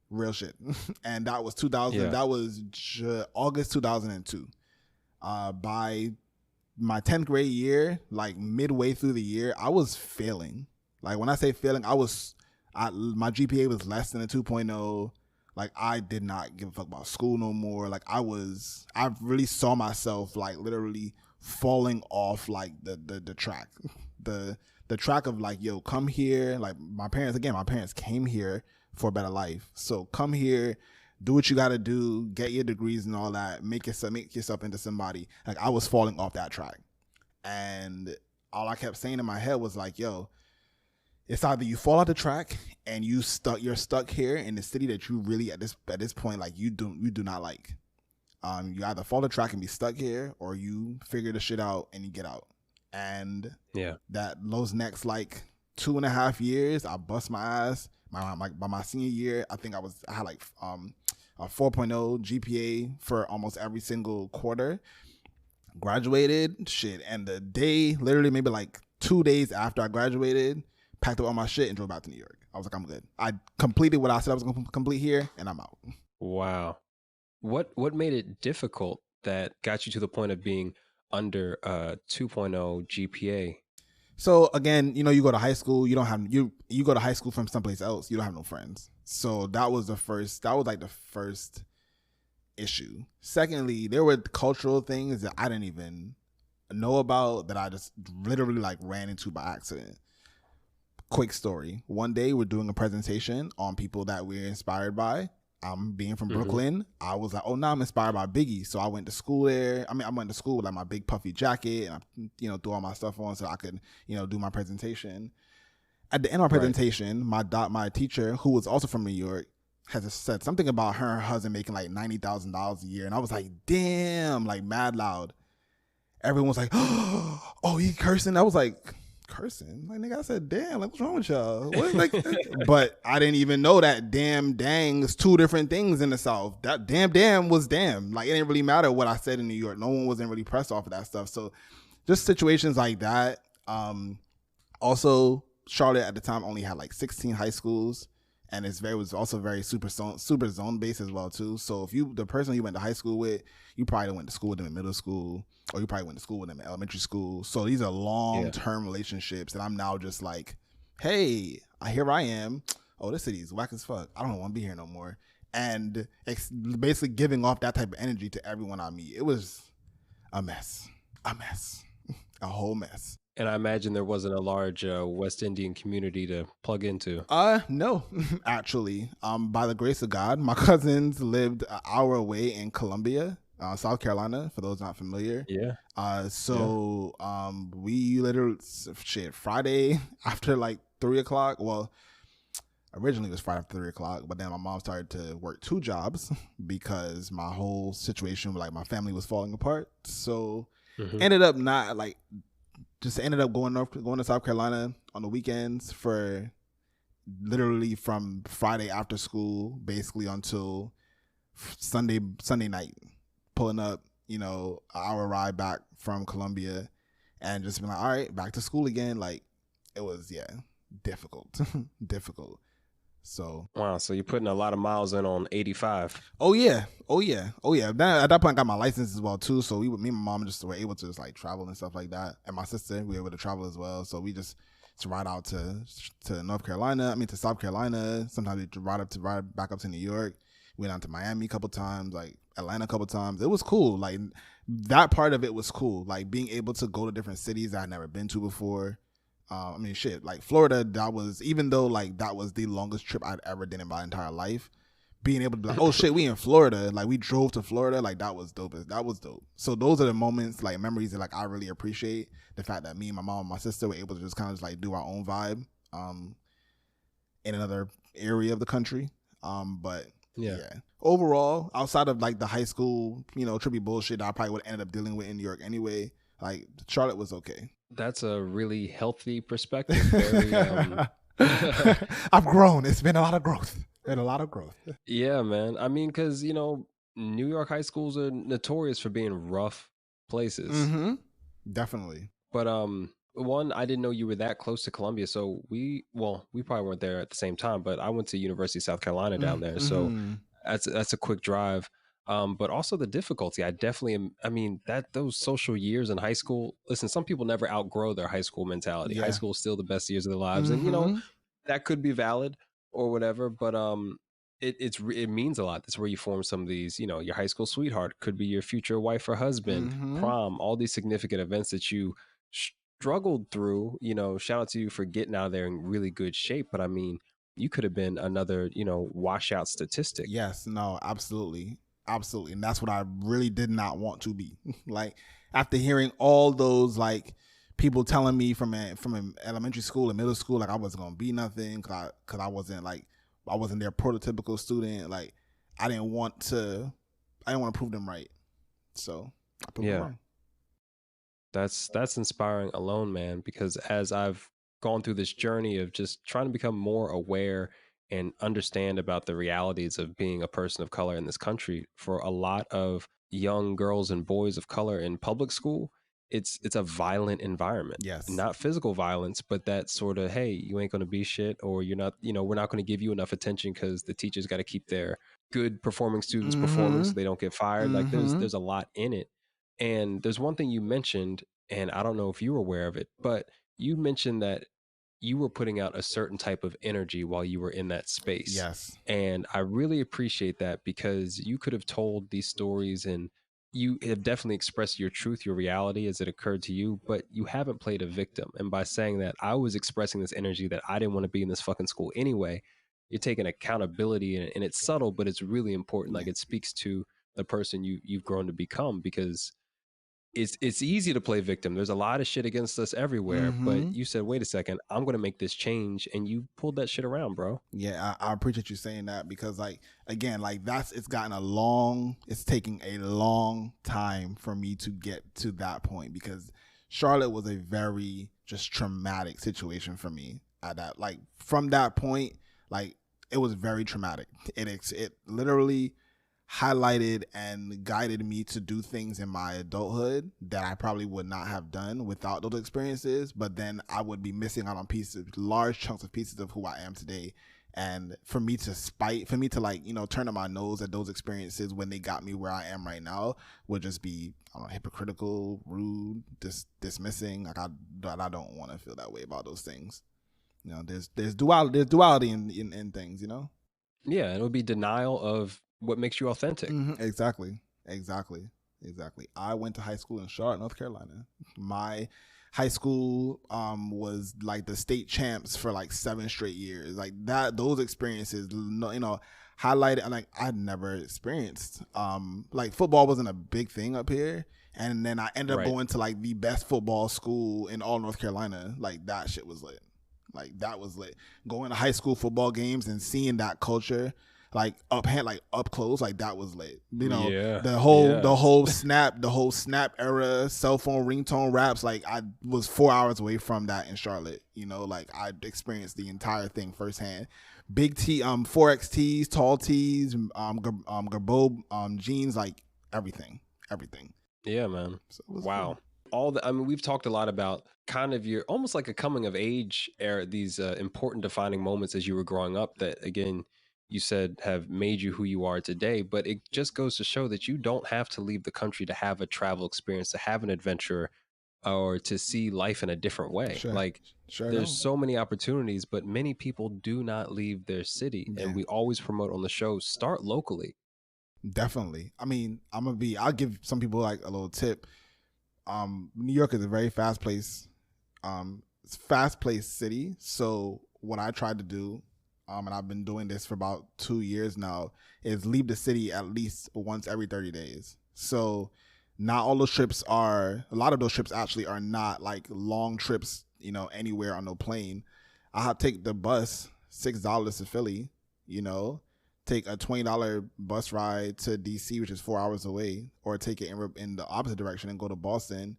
Real shit. And that was 2000. Yeah. That was August 2002. By my 10th grade year, like midway through the year, I was failing. Like when I say failing, my GPA was less than a 2.0. Like I did not give a fuck about school no more. Like I really saw myself like literally falling off like the track. The track of like, yo, come here. Like my parents came here for a better life. So come here, do what you got to do, get your degrees and all that, make yourself into somebody. Like I was falling off that track. And all I kept saying in my head was like, yo, it's either you fall off the track and you're stuck here in the city that you really at this point, like you do not like. You either fall the track and be stuck here, or you figure the shit out and you get out. And those next like 2.5 years, I bust my ass. By my senior year, I think I had like a 4.0 GPA for almost every single quarter. Graduated, shit, and the day, literally maybe like 2 days after I graduated, packed up all my shit and drove back to New York. I was like, I'm good. I completed what I said I was going to complete here, and I'm out. Wow. What made it difficult that got you to the point of being under 2.0 GPA? So again, you go to high school, you don't have you go to high school from someplace else, you don't have no friends. So that was like the first issue. Secondly, there were cultural things that I didn't even know about that I just literally like ran into by accident. Quick story. One day we're doing a presentation on people that we're inspired by. Being from Mm-hmm. Brooklyn, I was like, oh, now I'm inspired by Biggie. So I went to school there. I mean, I went to school with like my big puffy jacket and I, threw all my stuff on so I could, do my presentation. At the end of my Right. presentation, my teacher, who was also from New York, has said something about her and her husband making like $90,000 a year. And I was like, damn, like mad loud. Everyone was like, oh, he cursing. I was like, cursing? Like, nigga, I said, damn, like, what's wrong with y'all? What, like, but I didn't even know that damn, dang is two different things in the South. That damn was damn. Like, it didn't really matter what I said in New York. No one wasn't really pressed off of that stuff. So just situations like that. Also, Charlotte at the time only had like 16 high schools. And was also very super zone based as well too. So if the person you went to high school with, you probably went to school with them in middle school, or you probably went to school with them in elementary school. So these are long term relationships, and I'm now just like, hey, here I am. Oh, this city is whack as fuck. I don't want to be here no more. And it's basically giving off that type of energy to everyone I meet. It was a mess, a whole mess. And I imagine there wasn't a large West Indian community to plug into. No, actually. By the grace of God, my cousins lived an hour away in Columbia, South Carolina, for those not familiar. Yeah. We literally, Friday after like 3:00. Well, originally it was Friday after 3:00, but then my mom started to work 2 jobs because my whole situation, like my family was falling apart. So ended up not like, just ended up going to South Carolina on the weekends for literally from Friday after school, basically until Sunday night, pulling up, an hour ride back from Columbia, and just being like, all right, back to school again. Like, it was difficult, difficult. So wow, so you're putting a lot of miles in on 85. Oh yeah. At that point, I got my license as well too. So me and my mom just were able to just like travel and stuff like that, and my sister, we were able to travel as well. So we just ride out to North Carolina. I mean to South Carolina. Sometimes we ride back up to New York. We went out to Miami a couple times, like Atlanta a couple times. It was cool. Like that part of it was cool. Like being able to go to different cities I had never been to before. I mean, shit, like Florida, even though like that was the longest trip I'd ever done in my entire life, being able to be like, oh shit, we in Florida, like we drove to Florida, like that was dope. So those are the moments, like memories that like I really appreciate. The fact that me and my mom and my sister were able to just kind of just like do our own vibe, in another area of the country. But yeah. Overall, outside of like the high school, trippy bullshit that I probably would end up dealing with in New York anyway, like Charlotte was okay. That's a really healthy perspective. Very, I've grown. It's been a lot of growth. Yeah, man. I mean, because, New York high schools are notorious for being rough places. Mm-hmm. Definitely. But one, I didn't know you were that close to Columbia. So we probably weren't there at the same time, but I went to University of South Carolina down there. So that's a quick drive. But also the difficulty. I definitely am. I mean, those social years in high school. Listen, some people never outgrow their high school mentality. Yeah. High school is still the best years of their lives, and that could be valid or whatever. But it means a lot. That's where you form some of these. Your high school sweetheart could be your future wife or husband, prom, all these significant events that you struggled through. Shout out to you for getting out of there in really good shape. But I mean, you could have been another, washout statistic. Yes. No. Absolutely. And that's what I really did not want to be. Like after hearing all those like people telling me from elementary school and middle school, like I wasn't gonna be nothing because I wasn't their prototypical student. Like I didn't want to prove them right. So I proved them wrong. That's inspiring alone, man, because as I've gone through this journey of just trying to become more aware and understand about the realities of being a person of color in this country, for a lot of young girls and boys of color in public school, it's a violent environment. Yes. Not physical violence, but that sort of, hey, you ain't going to be shit, or you're not, we're not going to give you enough attention because the teachers got to keep their good performing students performing so they don't get fired. Like there's a lot in it. And there's one thing you mentioned, and I don't know if you were aware of it, but you mentioned that you were putting out a certain type of energy while you were in that space. Yes. And I really appreciate that, because you could have told these stories and you have definitely expressed your truth, your reality as it occurred to you, but you haven't played a victim. And by saying that, I was expressing this energy that I didn't want to be in this fucking school anyway. You're taking accountability, and it's subtle, but it's really important. Like, it speaks to the person you've grown to become, because it's easy to play victim. There's a lot of shit against us everywhere, but you said, wait a second, I'm going to make this change. And you pulled that shit around, bro. Yeah, I appreciate you saying that, because like, again, like it's taking a long time for me to get to that point, because Charlotte was a very just traumatic situation for me at that, like from that point, like it was very traumatic. It literally highlighted and guided me to do things in my adulthood that I probably would not have done without those experiences. But then I would be missing out on large chunks of pieces of who I am today. And for me to like, turn on my nose at those experiences when they got me where I am right now would just be, I don't know, hypocritical, rude, dismissing. Like I don't want to feel that way about those things. There's duality in things, Yeah, it would be denial of what makes you authentic. Exactly. I went to high school in Charlotte, North Carolina. My high school was like the state champs for like 7 straight years. Like those experiences, highlighted. Like I'd never experienced. Like football wasn't a big thing up here, and then I ended up going to like the best football school in all North Carolina. Like that shit was lit. Going to high school football games and seeing that culture, like up close, like that was lit. The whole snap era, cell phone ringtone raps. Like I was 4 hours away from that in Charlotte. Like I experienced the entire thing firsthand. Big T, 4X tees, tall tees, Gerbeau jeans, like everything. Yeah, man. So it was wow. Cool. We've talked a lot about kind of your almost like a coming of age era, these important defining moments as you were growing up that, again, you said have made you who you are today. But it just goes to show that you don't have to leave the country to have a travel experience, to have an adventure, or to see life in a different way. There's so many opportunities, but many people do not leave their city. Yeah. And we always promote on the show, start locally. Definitely. I mean, I'll give some people like a little tip. New York is a very fast-paced city. So what I tried to do, and I've been doing this for about 2 years now, is leave the city at least once every 30 days. So not all those trips a lot of those trips actually are not like long trips, anywhere on no plane. I'll take the bus, $6 to Philly, take a $20 bus ride to DC, which is 4 hours away, or take it in the opposite direction and go to Boston.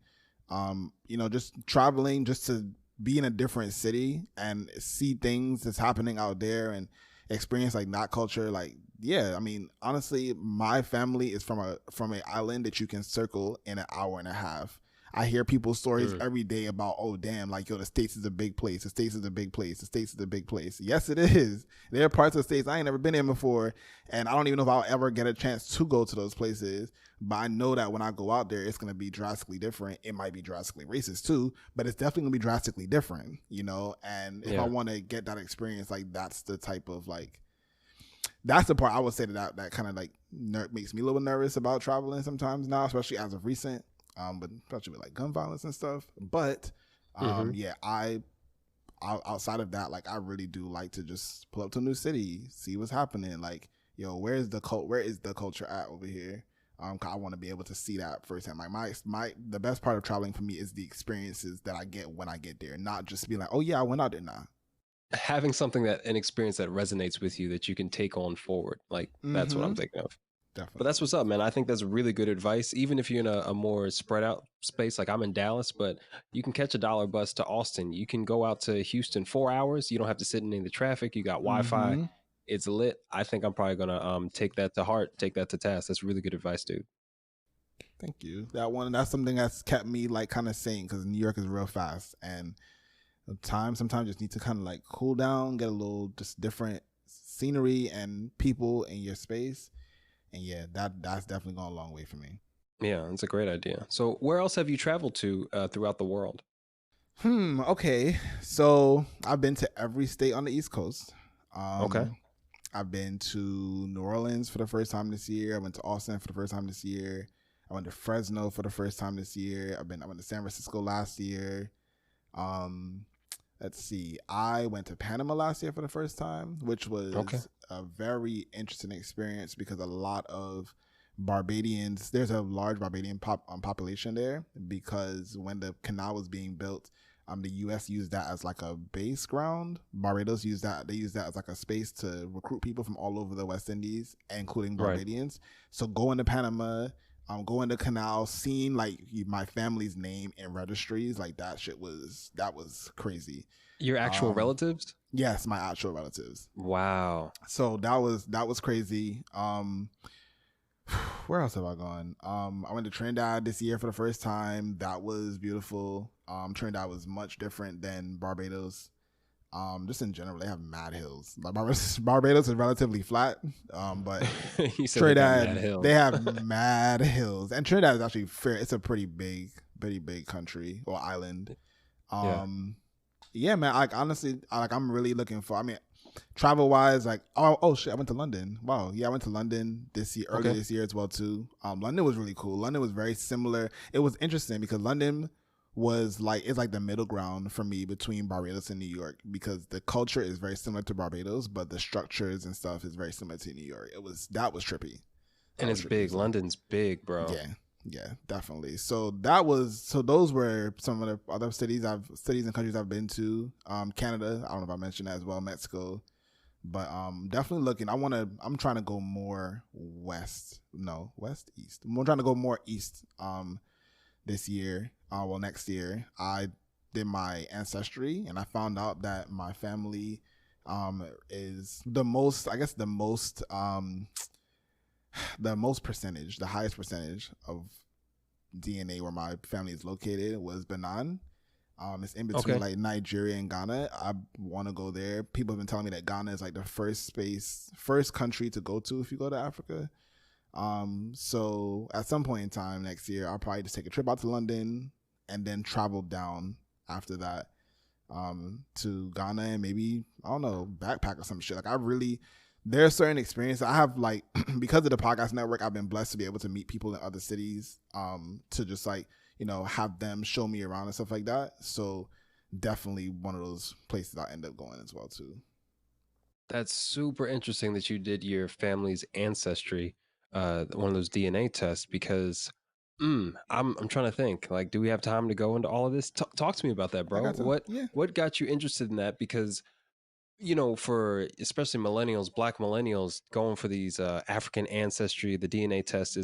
Just traveling just to be in a different city and see things that's happening out there and experience like that culture. Like, yeah, I mean, honestly, my family is from an island that you can circle in an hour and a half. I hear people's stories every day about, oh, damn, like, yo, the States is a big place. The States is a big place. The States is a big place. Yes, it is. There are parts of the States I ain't never been in before, and I don't even know if I'll ever get a chance to go to those places. But I know that when I go out there, it's going to be drastically different. It might be drastically racist too, but it's definitely going to be drastically different, And if I want to get that experience, like, that's the type of, like, that's the part I would say that kind of, like, makes me a little nervous about traveling sometimes now, especially as of recent. But especially with like gun violence and stuff. But outside of that, like I really do like to just pull up to a new city, see what's happening. Like, yo, where is the culture at over here? I want to be able to see that firsthand. Like the best part of traveling for me is the experiences that I get when I get there, not just be like, oh yeah, I went out there now. Having an experience that resonates with you that you can take on forward. Like that's what I'm thinking of. Definitely. But that's what's up, man. I think that's really good advice. Even if you're in a more spread out space, like I'm in Dallas, but you can catch a dollar bus to Austin. You can go out to Houston 4 hours. You don't have to sit in any of the traffic. You got Wi-Fi. It's lit. I think I'm probably going to take that to heart, take that to task. That's really good advice, dude. Thank you. That's something that's kept me like kind of sane because New York is real fast, and sometimes just need to kind of like cool down, get a little just different scenery and people in your space, and yeah, that's definitely gone a long way for me. Yeah, that's a great idea. So, where else have you traveled to throughout the world? Okay. So I've been to every state on the East Coast. Okay. I've been to New Orleans for the first time this year. I went to Austin for the first time this year. I went to Fresno for the first time this year. I went to San Francisco last year. Um, let's see. I went to Panama last year for the first time, which Okay. was a very interesting experience because a lot of Barbadians, there's a large Barbadian population there because when the canal was being built, the U.S. used that as like a base ground. Barbados used that. They used that as like a space to recruit people from all over the West Indies, including Right. Barbadians. So going to Panama, going to canal, seeing like my family's name in registries, like that was crazy. Your actual Um, relatives? yes, my actual relatives. Wow. So that was crazy. Where else have I gone? I went to Trinidad this year for the first time. That was beautiful. Trinidad was much different than Barbados. Just in general, they have mad hills. Like Barbados is relatively flat. But You said they got mad Trinidad, hills. they have mad hills. And Trinidad is actually fair. It's a pretty big country or island. Yeah. Yeah, man. Like honestly, like I'm really looking for. I mean, travel wise, like oh shit, I went to London. Wow, yeah, I went to London this year, earlier Okay. this year as well too. London was really cool. London was very similar. It was interesting because London was like it's like the middle ground for me between Barbados and New York because the culture is very similar to Barbados, but the structures and stuff is very similar to New York. That was trippy. And That was it's trippy big. as hell. London's big, bro. Yeah, yeah, definitely. So those were some of the other cities and countries I've been to. Canada, I don't know if I mentioned that as well. Mexico, but definitely looking. I'm trying to go more west. No, west east. I'm trying to go more east. This year. Next year. I did my ancestry and I found out that my family is the most. I guess the most percentage, the highest percentage of DNA where my family is located was Benin. It's in between Okay. like Nigeria and Ghana. I want to go there. People have been telling me that Ghana is like the first country to go to if you go to Africa. So at some point in time next year, I'll probably just take a trip out to London and then travel down after that, to Ghana and maybe, I don't know, backpack or some shit. Like there are certain experiences I have like because of the podcast network, I've been blessed to be able to meet people in other cities, to just like, have them show me around and stuff like that. So definitely one of those places I end up going as well too. That's super interesting that you did your family's ancestry, one of those DNA tests, because I'm trying to think. Like, do we have time to go into all of this? Talk to me about that, I bro. got to, What yeah. what got you interested in that? Because for especially millennials, Black millennials, going for these African ancestry, the DNA test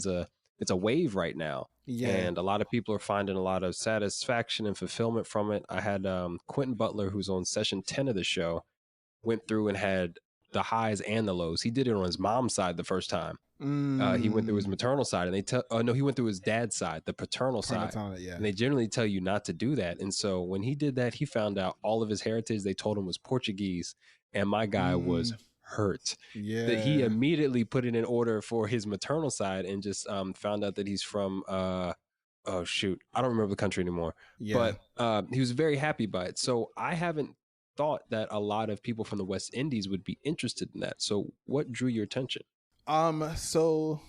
it's a wave right now, Yeah. and a lot of people are finding a lot of satisfaction and fulfillment from it. I had Quentin Butler, who's on session 10 of the show, went through and had the highs and the lows. He did it on his mom's side the first time. He went through his Mm, maternal side, and they tell. No, he went through his dad's side, the paternal side, Parmesan, yeah. and they generally tell you not to do that. And so when he did that, he found out all of his heritage. They told him was Portuguese, and my guy was Mm, hurt. That he yeah. immediately put it in order for his maternal side, and just found out that he's from. Oh shoot, I don't remember the country anymore. Yeah. But he was very happy by it. So I haven't thought that a lot of people from the West Indies would be interested in that. So what drew your attention? So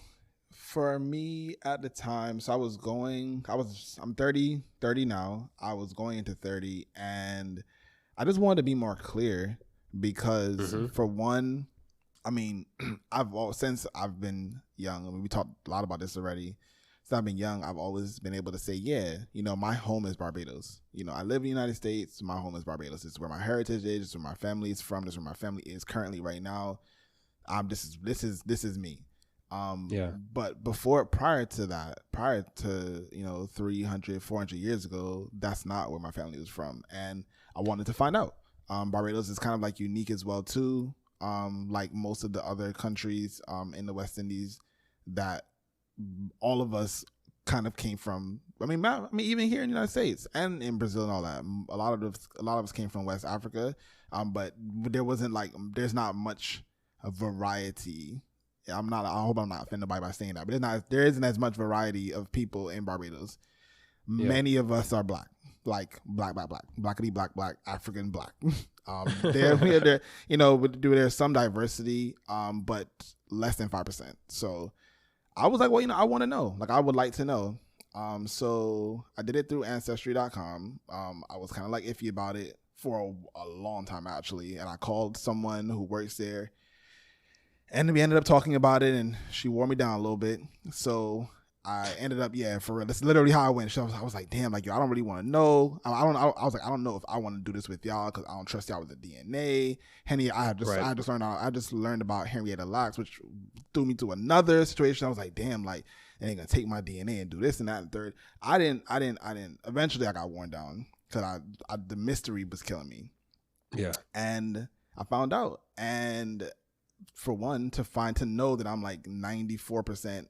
for me at the time, so I'm 30 now. I was going into 30 and I just wanted to be more clear because Mm-hmm. for one, I mean, since I've been young, I mean, we talked a lot about this already. Since I've been young, I've always been able to say, yeah, my home is Barbados. I live in the United States. My home is Barbados. It's where my heritage is. It's where my family is from. This is where my family is currently right now. This is me. Yeah. But prior to 300, 400 years ago, that's not where my family was from, and I wanted to find out. Barbados is kind of like unique as well too. Like most of the other countries in the West Indies, that all of us kind of came from. I mean, even here in the United States and in Brazil and all that, a lot of us came from West Africa. But there's not much variety. I hope I'm not offending by saying that, but there isn't as much variety of people in Barbados. Yeah. Many of us are black, like blackity black, African black. There's some diversity, but less than 5%. So I was like, well, I want to know. Like, I would like to know. So I did it through Ancestry.com. I was kind of like iffy about it for a long time, actually. And I called someone who works there. And we ended up talking about it, and she wore me down a little bit. So I ended up, for real. That's literally how I went. So I was like, damn, like, yo, I don't really want to know. I was like, I don't know if I want to do this with y'all because I don't trust y'all with the DNA. I just learned about Henrietta Lacks, which threw me to another situation. I was like, damn, like, they ain't gonna take my DNA and do this and that and third. I didn't. Eventually, I got worn down because the mystery was killing me. Yeah. And I found out, and for one, to know that I'm like 94%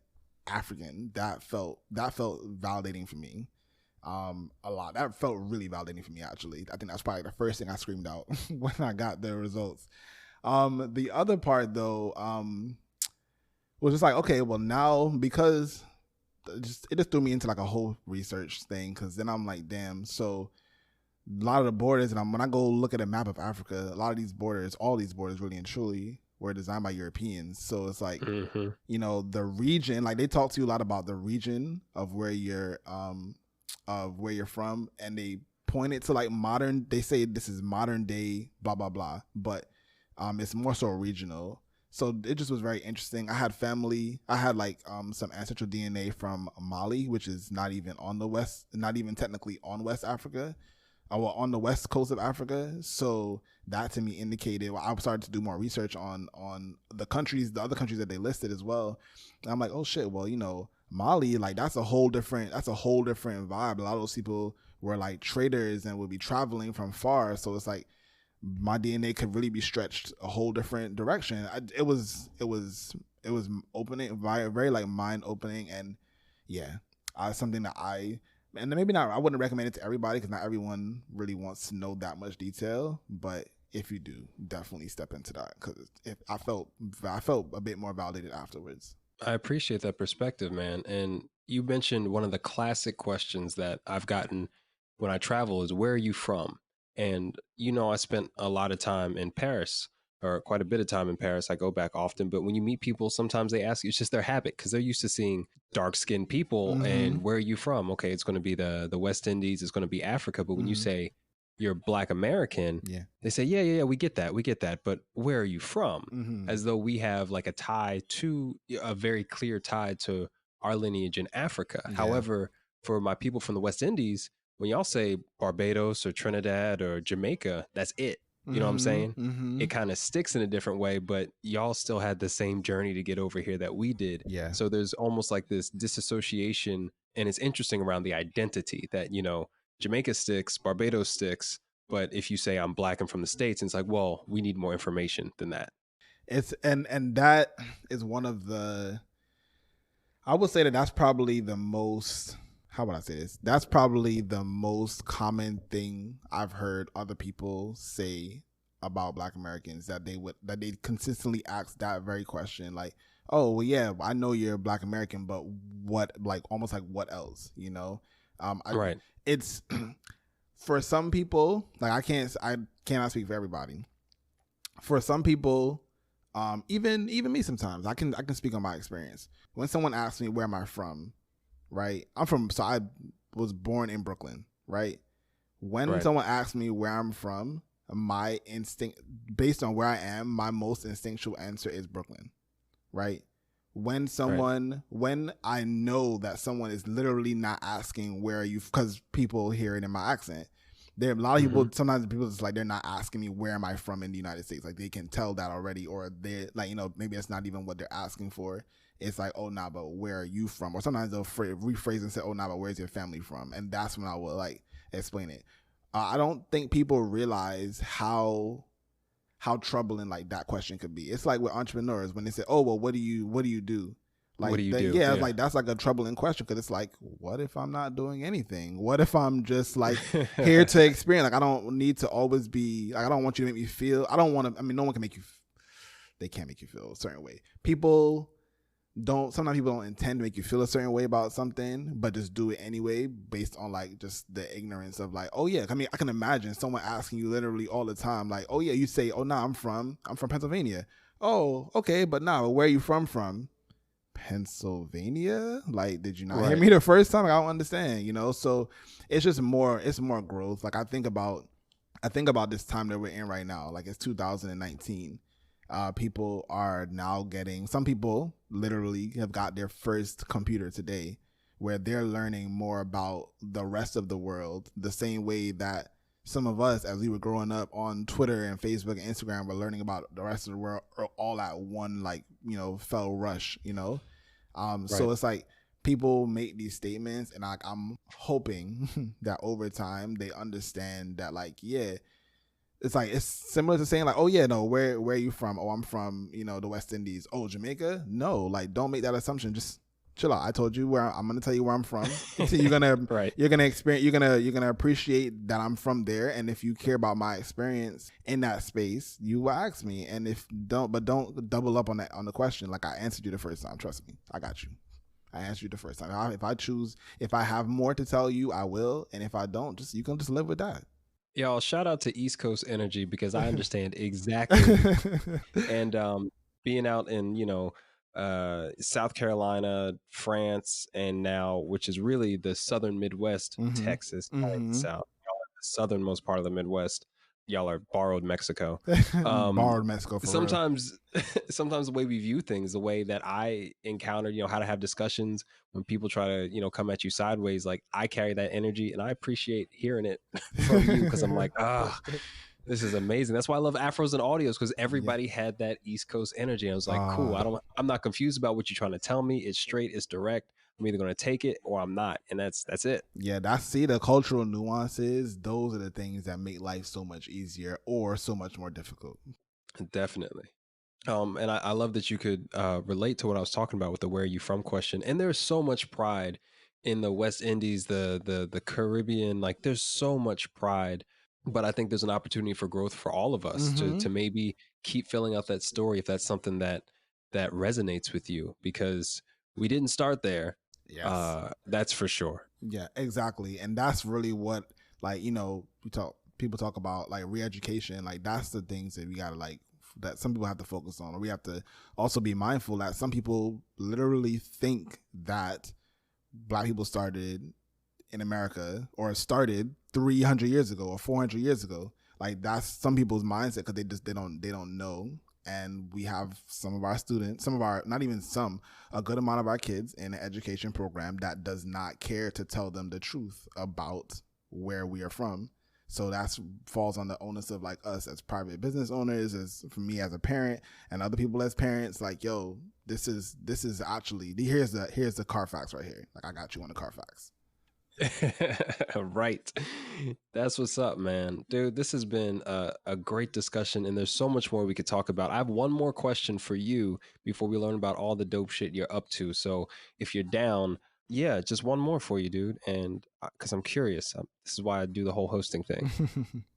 African, that felt validating for me. A lot. That felt really validating for me, actually. I think that's probably the first thing I screamed out when I got the results. The other part, though, was just like, okay, well, now, because it just threw me into like a whole research thing, because then I'm like, damn, so a lot of the borders, and when I go look at a map of Africa, a lot of these borders, all these borders really and truly were designed by Europeans. So it's like, the region, like, they talk to you a lot about the region of where you're from, and they point it to like they say this is modern day, blah, blah, blah, but it's more so regional. So it just was very interesting. I had some ancestral DNA from Mali, which is not even technically on West Africa, on the west coast of Africa. So that to me indicated, I started to do more research on the other countries that they listed as well. And I'm like, oh shit, well, Mali, like, that's a whole different vibe. A lot of those people were like traders and would be traveling from far. So it's like, my DNA could really be stretched a whole different direction. It was opening, very, very like mind opening, and something that I wouldn't recommend it to everybody because not everyone really wants to know that much detail. But if you do, definitely step into that, because I felt a bit more validated afterwards. I appreciate that perspective, man. And you mentioned one of the classic questions that I've gotten when I travel is, where are you from? And, I spent a lot of time in Paris, or quite a bit of time in Paris. I go back often, but when you meet people, sometimes they ask you, it's just their habit, because they're used to seeing dark-skinned people. Mm-hmm. And where are you from? Okay, it's going to be the West Indies, it's going to be Africa. But when you say you're Black American, they say, yeah, we get that. But where are you from? Mm-hmm. As though we have like a very clear tie to our lineage in Africa. Yeah. However, for my people from the West Indies, when y'all say Barbados or Trinidad or Jamaica, that's it. You know what I'm saying? Mm-hmm. It kind of sticks in a different way, but y'all still had the same journey to get over here that we did. Yeah. So there's almost like this disassociation, and it's interesting around the identity that, Jamaica sticks, Barbados sticks, but if you say I'm Black and from the States, it's like, well, we need more information than that. And that is one of I would say that's probably the most, how would I say this? That's probably the most common thing I've heard other people say about Black Americans, that they consistently ask that very question. Like, oh, well, yeah, I know you're Black American, but what, like, almost like, what else, Right. It's for some people, like, I cannot speak for everybody. For some people, even me sometimes, I can speak on my experience. When someone asks me, where am I from? Right. I was born in Brooklyn, right? When someone asks me where I'm from, my instinct, based on where I am, my most instinctual answer is Brooklyn, right? When I know that someone is literally not asking where are you, because people hear it in my accent. There are a lot of people, sometimes people just like, they're not asking me where am I from in the United States. Like, they can tell that already, or they're like, maybe it's not even what they're asking for. It's like, oh, nah, but where are you from? Or sometimes they'll rephrase and say, oh, nah, but where's your family from? And that's when I will like explain it. I don't think people realize how troubling like that question could be. It's like with entrepreneurs when they say, oh, well, what do you do? What do you do? Yeah, like that's like a troubling question, because it's like, what if I'm not doing anything? What if I'm just like here to experience? Like, I don't need to always be like, I don't want you to make me feel. I don't want to. I mean, no one can make you. They can't make you feel a certain way. Sometimes people don't intend to make you feel a certain way about something, but just do it anyway based on like just the ignorance of like, oh yeah. I mean, I can imagine someone asking you literally all the time, like, oh yeah, you say, oh no, I'm from Pennsylvania. Oh, okay, but nah, where are you from? Pennsylvania? Like, did you not hear me the first time? I don't understand, So it's more growth. Like I think about this time that we're in right now. Like it's 2019. People are now some people literally have got their first computer today, where they're learning more about the rest of the world, the same way that some of us, as we were growing up on Twitter and Facebook and Instagram, were learning about the rest of the world all at one, like, fell rush, So it's like people make these statements, and like I'm hoping that over time they understand that, like, yeah, it's like, it's similar to saying like, oh yeah, no, where are you from? Oh, I'm from, the West Indies. Oh, Jamaica? No, like, don't make that assumption. Just chill out. I told you I'm gonna tell you where I'm from. You're gonna you're gonna experience, you're gonna appreciate that I'm from there. And if you care about my experience in that space, you will ask me. And if don't double up on the question. Like, I answered you the first time. Trust me, I got you. I answered you the first time. If I have more to tell you, I will. And if I don't, you can just live with that. Y'all, shout out to East Coast energy, because I understand exactly. And being out in, South Carolina, France, and now, which is really the southern Midwest, Texas, South, y'all are the southernmost part of the Midwest. Y'all are borrowed Mexico. Borrowed Mexico for sometimes sometimes the way we view things, the way that I encounter, how to have discussions when people try to, come at you sideways, like, I carry that energy, and I appreciate hearing it from you, because I'm like, this is amazing. That's why I love afros and audios, because everybody had that East Coast energy. I was like, cool. I'm not confused about what you're trying to tell me. It's straight, it's direct. I'm either going to take it or I'm not. And that's it. Yeah, the cultural nuances. Those are the things that make life so much easier or so much more difficult. Definitely. And I love that you could relate to what I was talking about with the where are you from question. And there's so much pride in the West Indies, the Caribbean. Like, there's so much pride. But I think there's an opportunity for growth for all of us to maybe keep filling out that story, if that's something that resonates with you, because we didn't start there. Yes. That's for sure. Yeah, exactly. And that's really what, like, people talk about, like, re-education. Like, that's the things that we gotta, like, that some people have to focus on. Or we have to also be mindful that some people literally think that Black people started in America, or started 300 years ago or 400 years ago. Like, that's some people's mindset, because they don't know. And we have some of our students, a good amount of our kids in an education program that does not care to tell them the truth about where we are from. So that falls on the onus of, like, us as private business owners, as for me as a parent, and other people as parents. Like, yo, this is actually, here's the Carfax right here. Like, I got you on the Carfax. Right. That's what's up, man. Dude, this has been a great discussion, and there's so much more we could talk about. I have one more question for you before we learn about all the dope shit you're up to. So if you're down, yeah, just one more for you, dude. And because I'm curious, this is why I do the whole hosting thing.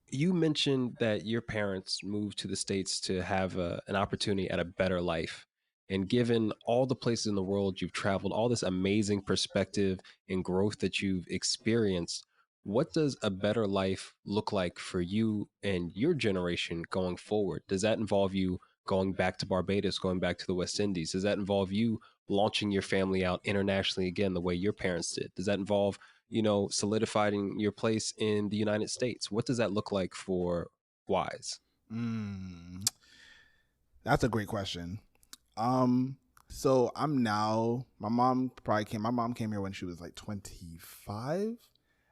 You mentioned that your parents moved to the States to have an opportunity at a better life. And given all the places in the world you've traveled, all this amazing perspective and growth that you've experienced, what does a better life look like for you and your generation going forward? Does that involve you going back to Barbados, going back to the West Indies? Does that involve you launching your family out internationally again, the way your parents did? Does that involve, solidifying your place in the United States? What does that look like for Wize? That's a great question. So my mom came here when she was like 25.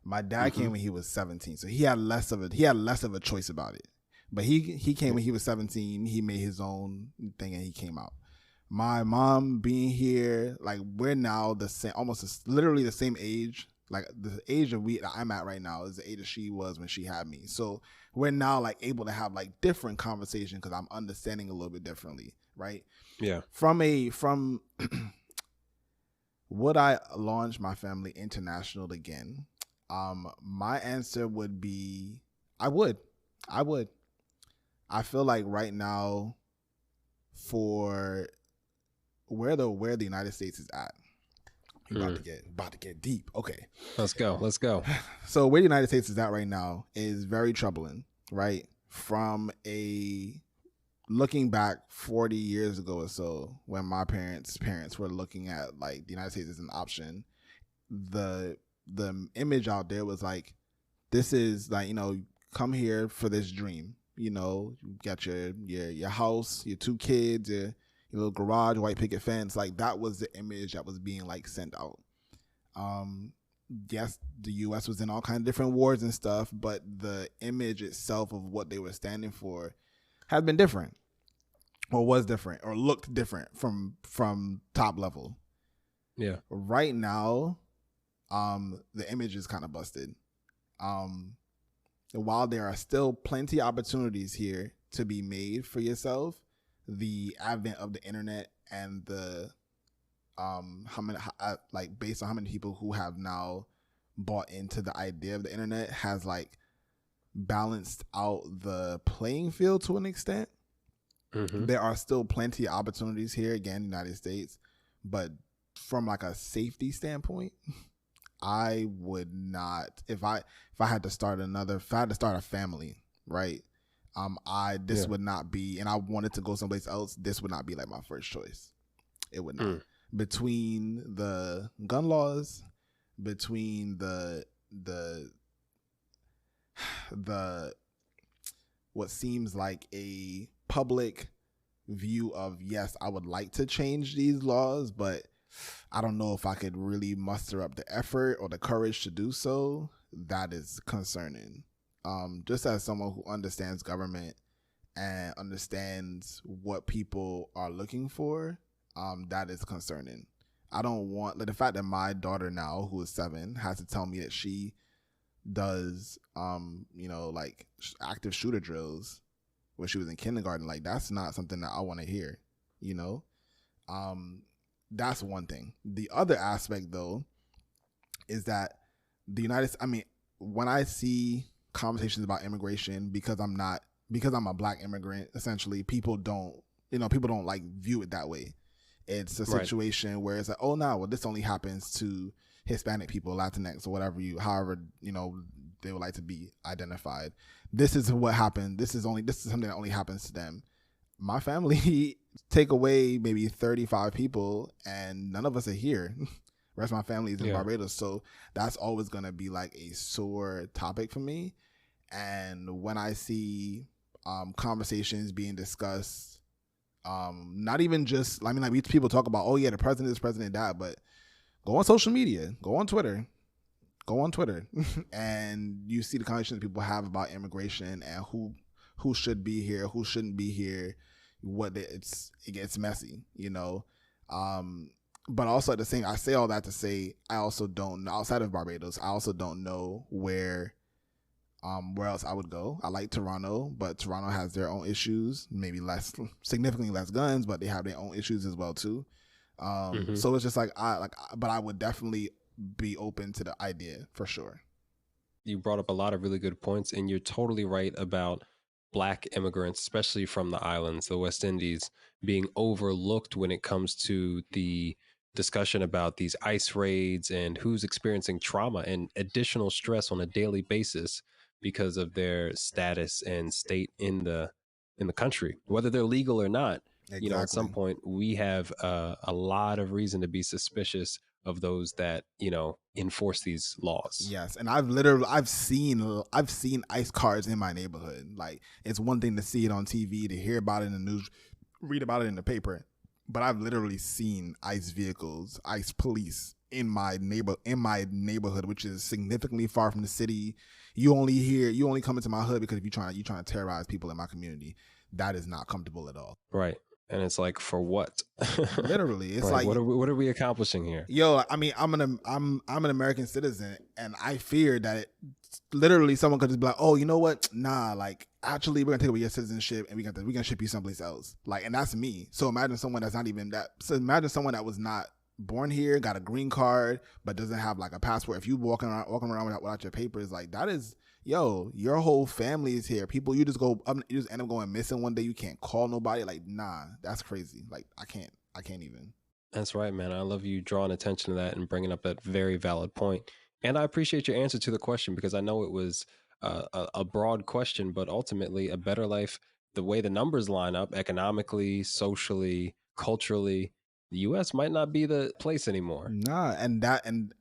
My dad came when he was 17. So he had less of a choice about it. But he came when he was 17. He made his own thing and he came out. My mom being here, like, we're now the same, literally the same age. Like, the age that I'm at right now is the age that she was when she had me. So we're now, like, able to have, like, different conversation because I'm understanding a little bit differently, right? Yeah. From Would I launch my family international again? My answer would be I would. I would. I feel like right now, for where the United States is at, we about to get deep. Okay. Let's go. So where the United States is at right now is very troubling, right? From a looking back 40 years ago or so, when my parents were looking at like the United States as an option, the image out there was like, this is like, come here for this dream. You got your house, your 2 kids, your little garage, white picket fence. Like, that was the image that was being like sent out. Yes, the U.S. was in all kinds of different wars and stuff, but the image itself of what they were standing for has been different, or was different, or looked different from top level. Yeah. Right now, the image is kind of busted. While there are still plenty of opportunities here to be made for yourself, the advent of the internet and the based on how many people who have now bought into the idea of the internet has like balanced out the playing field to an extent. Mm-hmm. There are still plenty of opportunities here, again, United States, but from like a safety standpoint, I would not, if I had to start a family, right? Would not be, and I wanted to go someplace else, this would not be like my first choice. It would not. Between the gun laws, between the what seems like a public view of, yes, I would like to change these laws, but I don't know if I could really muster up the effort or the courage to do so. That is concerning. Just as someone who understands government and understands what people are looking for, that is concerning. I don't want, like, the fact that my daughter now, who is 7, has to tell me that she does, like active shooter drills when she was in kindergarten. Like, that's not something that I want to hear, That's one thing. The other aspect, though, is that when I see conversations about immigration, because I'm a Black immigrant, essentially, people don't like view it that way. It's a situation where it's like, oh, no, well, this only happens to Hispanic people, Latinx, or whatever however they would like to be identified. This is what happened. This is something that only happens to them. My family, take away maybe 35 people, and none of us are here. The rest of my family is in Barbados, so that's always going to be like a sore topic for me. And when I see conversations being discussed, not even just, people talk about, oh yeah, the president is president, that, but go on social media, go on Twitter, and you see the conversations people have about immigration and who should be here, who shouldn't be here. It gets messy, but also at the same, I say all that to say, I also don't know, outside of Barbados, I also don't know where else I would go. I like Toronto, but Toronto has their own issues, maybe significantly less guns, but they have their own issues as well too. So it's just but I would definitely be open to the idea for sure. You brought up a lot of really good points, and you're totally right about Black immigrants, especially from the islands, the West Indies, being overlooked when it comes to the discussion about these ICE raids and who's experiencing trauma and additional stress on a daily basis because of their status and state in the country, whether they're legal or not. Exactly. At some point we have a lot of reason to be suspicious of those that enforce these laws. Yes, and I've seen ICE cars in my neighborhood. Like, it's one thing to see it on TV, to hear about it in the news, read about it in the paper, but I've literally seen ICE vehicles, ICE police in my neighborhood, which is significantly far from the city. You only come into my hood because if you're trying to terrorize people in my community. That is not comfortable at all. Right. And it's like, for what? Literally, it's like what are we accomplishing here? Yo, I'm an American citizen, and I fear that literally someone could just be like, oh, you know what? Nah, like, actually, we're gonna take away your citizenship and we're gonna ship you someplace else. Like, and that's me. So imagine someone that's not even that. So imagine someone that was not born here, got a green card, but doesn't have like a passport. If you walking around without your papers, like that is, yo, your whole family is here. People, you just go up, you just end up going missing one day. You can't call nobody. Like, nah, that's crazy. Like, I can't even. That's right, man. I love you drawing attention to that and bringing up that very valid point. And I appreciate your answer to the question, because I know it was a broad question, but ultimately a better life, the way the numbers line up economically, socially, culturally, the U.S. might not be the place anymore. Nah, and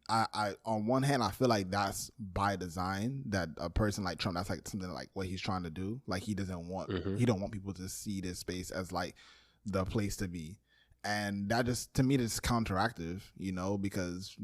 I on one hand, I feel like that's by design, that a person like Trump, that's like something like what he's trying to do. Like he don't want people to see this space as like the place to be. And that just, to me, that's counteractive, you know, because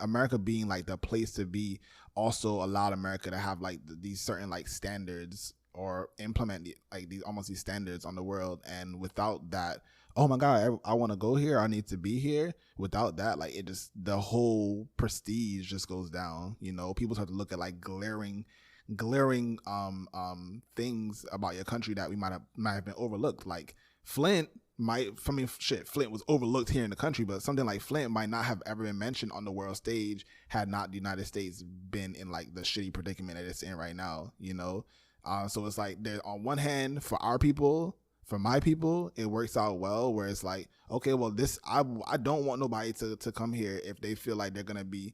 America being like the place to be also allowed America to have like these certain like standards, or implement like these standards on the world. And without that, oh my God, I want to go here, I need to be here. Without that, like the whole prestige just goes down. You know, people start to look at like glaring things about your country that we might have been overlooked. Like Flint was overlooked here in the country, but something like Flint might not have ever been mentioned on the world stage had not the United States been in like the shitty predicament that it's in right now, you know? So it's like, there, on one hand, for our people, for my people, it works out well, where it's like, okay, well, I don't want nobody to come here if they feel like they're going to be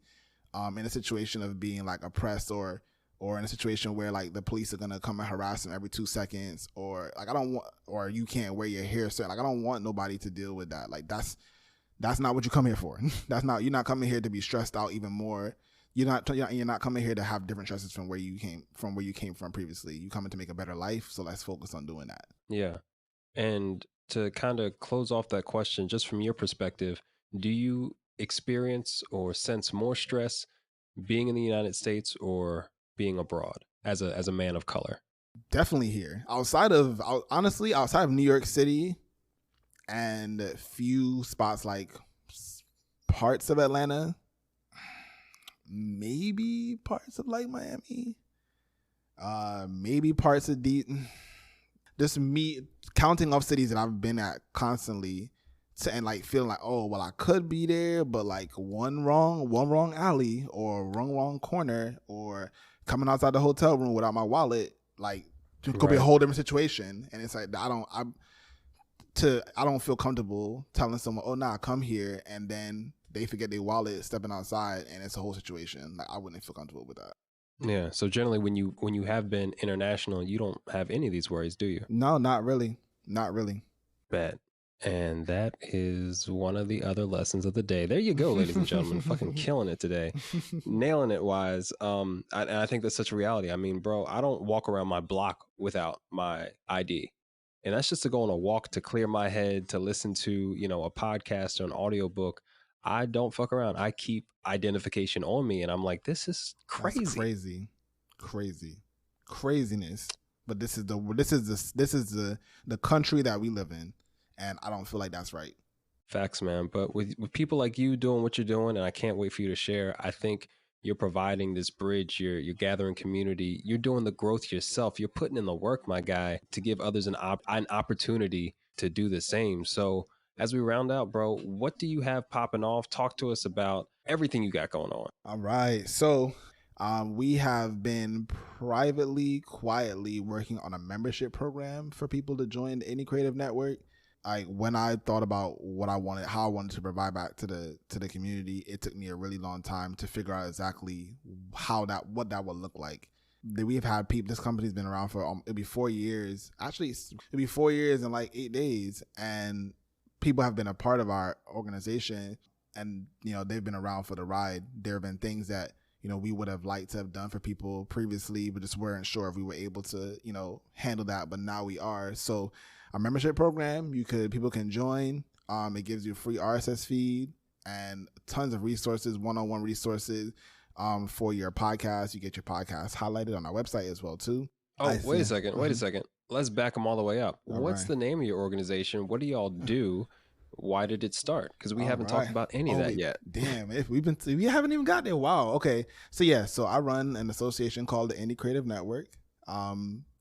in a situation of being like oppressed, or in a situation where like the police are gonna come and harass them every 2 seconds, or like or you can't wear your hair certain. Like I don't want nobody to deal with that. Like that's not what you come here for. You're not coming here to be stressed out even more. You're not coming here to have different stresses from where you came from previously. You coming to make a better life. So let's focus on doing that. Yeah. And to kind of close off that question, just from your perspective, do you experience or sense more stress being in the United States or being abroad as a man of color? Definitely here. Outside of New York City and a few spots like parts of Atlanta, maybe parts of like Miami, maybe parts of just me counting off cities that I've been at constantly, and like feeling like, oh well, I could be there, but like one wrong alley, or wrong corner, or coming outside the hotel room without my wallet, like it could be a whole different situation. And it's like I don't feel comfortable telling someone, oh nah, come here, and then they forget their wallet stepping outside, and it's a whole situation. Like I wouldn't feel comfortable with that. Yeah. So generally, when you have been international, you don't have any of these worries, do you? No, not really. Not really. Bet. And that is one of the other lessons of the day. There you go, ladies and gentlemen. Fucking killing it today. Nailing it, Wize. I think that's such a reality. I mean, bro, I don't walk around my block without my ID. And that's just to go on a walk, to clear my head, to listen to, a podcast or an audiobook. I don't fuck around. I keep identification on me. And I'm like, this is crazy. That's craziness. But this is the country that we live in. And I don't feel like that's right. Facts, man. But with people like you doing what you're doing, and I can't wait for you to share, I think you're providing this bridge. You're gathering community. You're doing the growth yourself. You're putting in the work, my guy, to give others an opportunity to do the same. So as we round out, bro, what do you have popping off? Talk to us about everything you got going on. All right. So we have been quietly working on a membership program for people to join the Indie Creative Network. Like when I thought about how I wanted to provide back to the community, it took me a really long time to figure out exactly what that would look like. We've had people. This company's been around for it'll be 4 years. Actually, it'll be 4 years in like 8 days, and people have been a part of our organization, and they've been around for the ride. There have been things that we would have liked to have done for people previously, but just weren't sure if we were able to handle that. But now we are. So our membership program, people can join. It gives you a free RSS feed and tons of resources, one-on-one resources for your podcast. You get your podcast highlighted on our website as well too. Oh, wait a second. Let's back them all the way up. What's the name of your organization? What do y'all do? Why did it start? Because we haven't talked about any of that yet. Damn, we haven't even got there. Wow. Okay. So I run an association called the Indie Creative Network.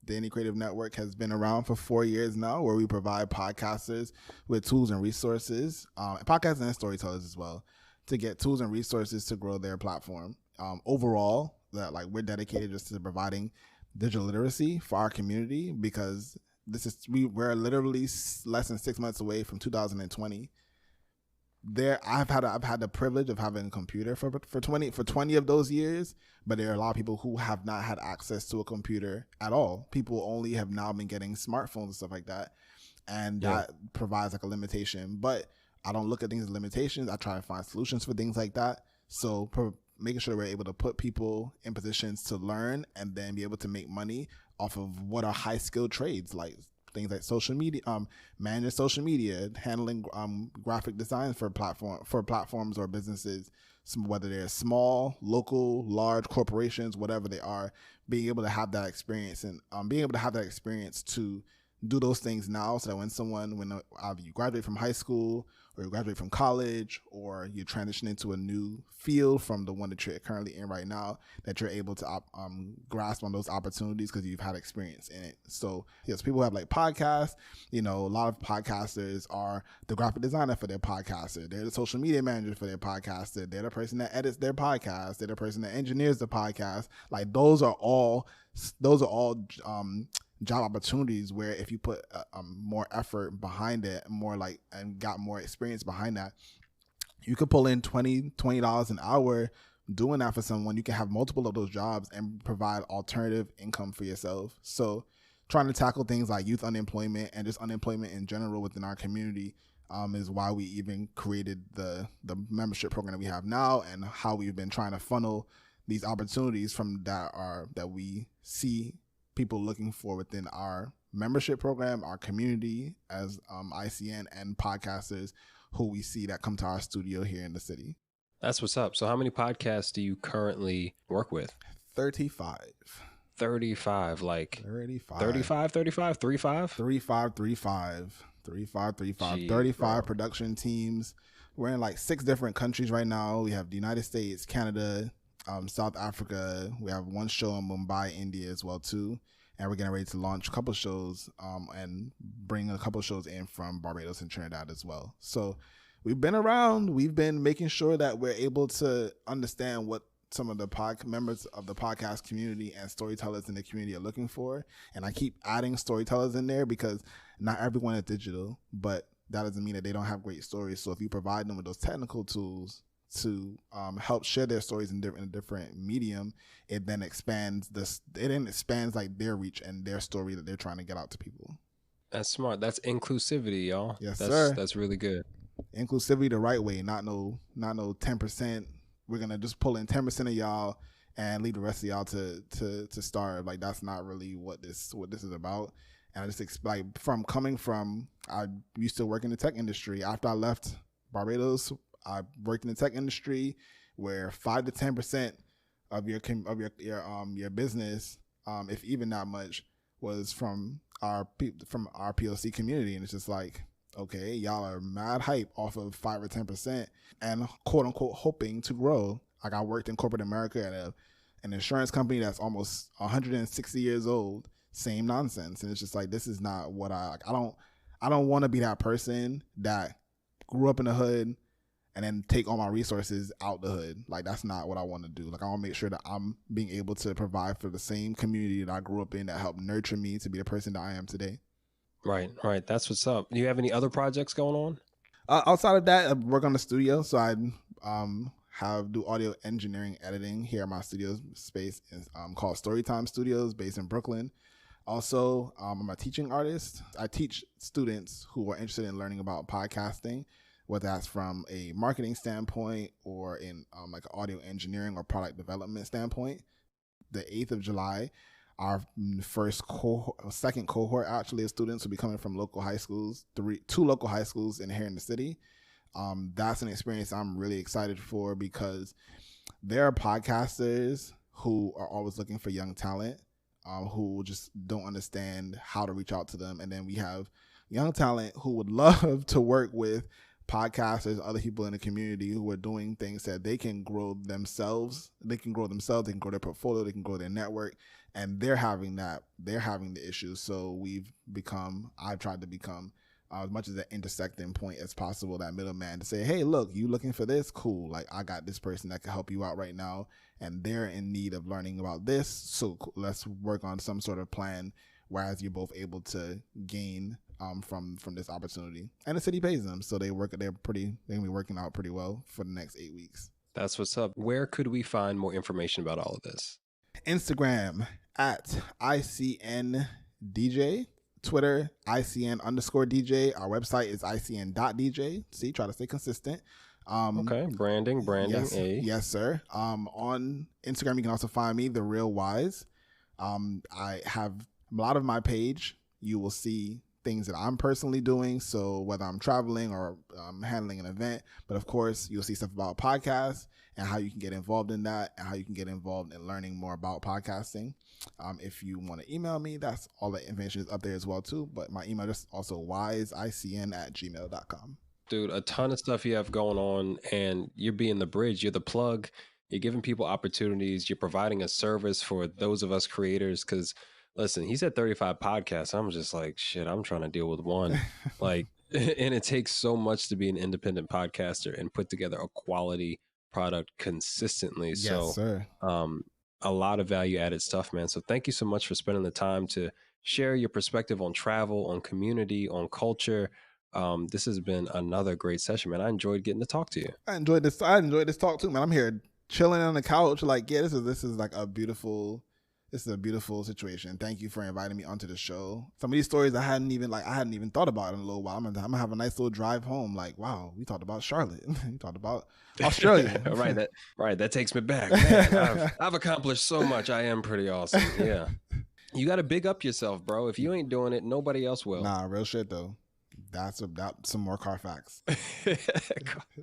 The Indie Creative Network has been around for 4 years now, where we provide podcasters with tools and resources, podcasters and storytellers as well, to get tools and resources to grow their platform. Overall, we're dedicated just to providing digital literacy for our community, because we're literally less than 6 months away from 2020. I've had the privilege of having a computer for 20 of those years, but there are a lot of people who have not had access to a computer at all. People only have now been getting smartphones and stuff like that, and that provides like a limitation. But I don't look at things as limitations. I try to find solutions for things like that. So making sure we're able to put people in positions to learn and then be able to make money off of what are high skilled trades, like things like social media, managing social media, handling graphic design for platforms or businesses, whether they're small, local, large corporations, whatever they are, being able to have that experience and being able to have that experience to do those things now, so that when you graduate from high school or you graduate from college or you transition into a new field from the one that you're currently in right now, that you're able to grasp on those opportunities because you've had experience in it. So yes, people have like podcasts. A lot of podcasters are the graphic designer for their podcaster. They're the social media manager for their podcaster. They're the person that edits their podcast. They're the person that engineers the podcast. Like those are all job opportunities where if you put more effort behind it, and got more experience behind that, you could pull in $20 an hour doing that for someone. You can have multiple of those jobs and provide alternative income for yourself. So trying to tackle things like youth unemployment and just unemployment in general within our community is why we even created the membership program that we have now, and how we've been trying to funnel these opportunities that we see people looking for within our membership program, our community as ICN, and podcasters who we see that come to our studio here in the city. That's what's up. So how many podcasts do you currently work with? 35. 35, like 35. 35, 35, 35? 35. 35 production teams. We're in like 6 different countries right now. We have the United States, Canada, South Africa. We have one show in Mumbai, India as well too, and we're getting ready to launch a couple shows and bring a couple shows in from Barbados and Trinidad as well. So we've been around. We've been making sure that we're able to understand what some of the members of the podcast community and storytellers in the community are looking for, and I keep adding storytellers in there because not everyone is digital, but that doesn't mean that they don't have great stories. So if you provide them with those technical tools to help share their stories in a different medium, it then expands like their reach and their story that they're trying to get out to people. That's smart. That's inclusivity, y'all. Yes, sir. That's really good. Inclusivity the right way, not no 10%. We're gonna just pull in 10% of y'all and leave the rest of y'all to starve. Like that's not really what this is about. And I just I used to work in the tech industry. After I left Barbados, I worked in the tech industry where 5 to 10% of your business, if even that much, was from our POC community, and it's just like, okay, y'all are mad hype off of 5 or 10% and quote unquote hoping to grow. Like I worked in corporate America at an insurance company that's almost 160 years old. Same nonsense, and it's just like, this is not what I don't want to be that person that grew up in the hood and then take all my resources out the hood. Like that's not what I want to do. Like I want to make sure that I'm being able to provide for the same community that I grew up in, that helped nurture me to be the person that I am today. Right. That's what's up. Do you have any other projects going on? Outside of that, I work on the studio. So I do audio engineering editing here at my studio space called Storytime Studios, based in Brooklyn. Also, I'm a teaching artist. I teach students who are interested in learning about podcasting, whether that's from a marketing standpoint or in like audio engineering or product development standpoint. The 8th of July, our second cohort actually of students will be coming from local high schools, 2 local high schools here in the city. That's an experience I'm really excited for, because there are podcasters who are always looking for young talent, who just don't understand how to reach out to them. And then we have young talent who would love to work with podcasters, other people in the community who are doing things that they can grow themselves. They can grow their portfolio, they can grow their network, and they're having the issue. So I've tried to become as much as an intersecting point as possible, that middleman, to say, hey, look, you looking for this? Cool. Like, I got this person that can help you out right now, and they're in need of learning about this. So let's work on some sort of plan, whereas you're both able to gain from this opportunity. And the city pays them, so they're gonna be working out pretty well for the next 8 weeks. That's what's up. Where could we find more information about all of this? Instagram at ICNDJ. Twitter, ICN_DJ. Our website is ICN.DJ. See, try to stay consistent. Okay, branding. Yes, sir. On Instagram, you can also find me, The Real Wize. I have a lot of my page. You will see things that I'm personally doing. So whether I'm traveling or handling an event, but of course, you'll see stuff about podcasts and how you can get involved in that, and how you can get involved in learning more about podcasting. If you want to email me, that's all the information is up there as well too. But my email is also wizeicn@gmail.com. Dude, a ton of stuff you have going on, and you're being the bridge. You're the plug. You're giving people opportunities. You're providing a service for those of us creators. Because listen, he said 35 podcasts. I'm just like, shit, I'm trying to deal with one. Like, and it takes so much to be an independent podcaster and put together a quality product consistently. Yes, so, sir. A lot of value added stuff, man. So thank you so much for spending the time to share your perspective on travel, on community, on culture. This has been another great session, man. I enjoyed getting to talk to you. I enjoyed this talk too, man. I'm here chilling on the couch. Like, yeah, this is like a beautiful situation. Thank you for inviting me onto the show. Some of these stories I hadn't even thought about in a little while. I'm gonna have a nice little drive home. Like, wow, we talked about Charlotte. We talked about Australia. That takes me back. Man, I've accomplished so much. I am pretty awesome. Yeah. You got to big up yourself, bro. If you ain't doing it, nobody else will. Nah, real shit though. That's some more Carfax.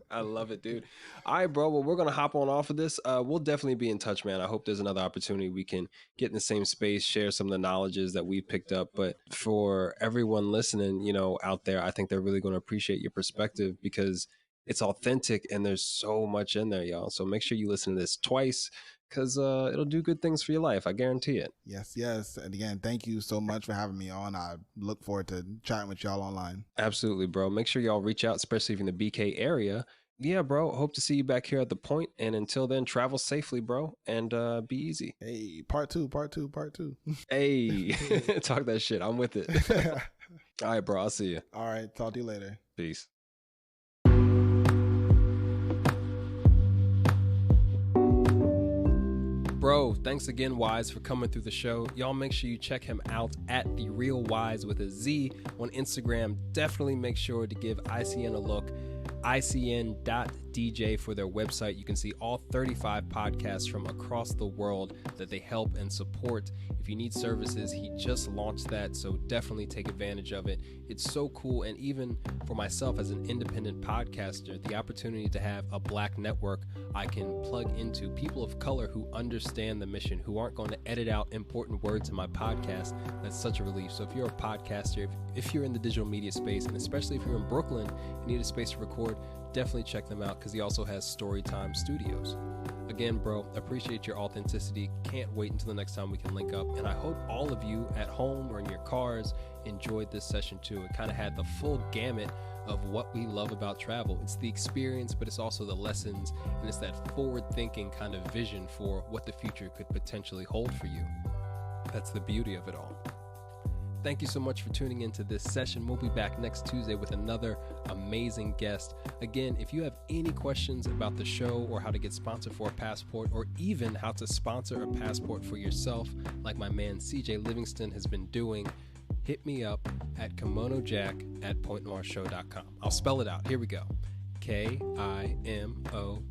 I love it, dude. All right, bro. Well, we're going to hop on off of this. We'll definitely be in touch, man. I hope there's another opportunity we can get in the same space, share some of the knowledges that we've picked up. But for everyone listening, out there, I think they're really going to appreciate your perspective, because it's authentic and there's so much in there, y'all. So make sure you listen to this twice, because it'll do good things for your life. I guarantee it. Yes. And again, thank you so much for having me on. I look forward to chatting with y'all online. Absolutely, bro. Make sure y'all reach out, especially if you're in the BK area. Yeah, bro. Hope to see you back here at the Point. And until then, travel safely, bro. And be easy. Hey, part two. Hey, talk that shit. I'm with it. All right, bro. I'll see you. All right. Talk to you later. Peace. Bro, thanks again, Wize, for coming through the show. Y'all make sure you check him out at The Real Wize with a Z on Instagram. Definitely make sure to give ICN a look. ICN.DJ for their website. You can see all 35 podcasts from across the world that they help and support. If you need services, he just launched that, so definitely take advantage of it. It's so cool, and even for myself as an independent podcaster, the opportunity to have a Black network I can plug into, people of color who understand the mission, who aren't going to edit out important words in my podcast, that's such a relief. So if you're a podcaster, if you're in the digital media space, and especially if you're in Brooklyn and need a space to record, definitely check them out, because he also has Storytime Studios. Again, bro, appreciate your authenticity. Can't wait until the next time we can link up. And I hope all of you at home or in your cars enjoyed this session too. It kind of had the full gamut of what we love about travel. It's the experience, but it's also the lessons, and it's that forward-thinking kind of vision for what the future could potentially hold for you. That's the beauty of it all. Thank you so much for tuning into this session. We'll be back next Tuesday with another amazing guest. Again, if you have any questions about the show, or how to get sponsored for a passport, or even how to sponsor a passport for yourself, like my man CJ Livingston has been doing, hit me up at kimonojack@pointnoirshow.com. I'll spell it out. Here we go. KIMONO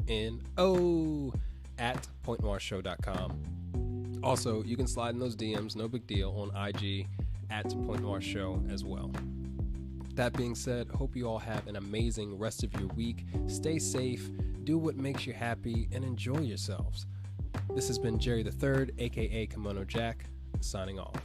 @pointnoirshow.com. Also, you can slide in those DMs, no big deal, on IG at Point Noir Show as well. That being said, hope you all have an amazing rest of your week. Stay safe, do what makes you happy, and enjoy yourselves. This has been Jerry the Third, aka Kimono Jack, signing off.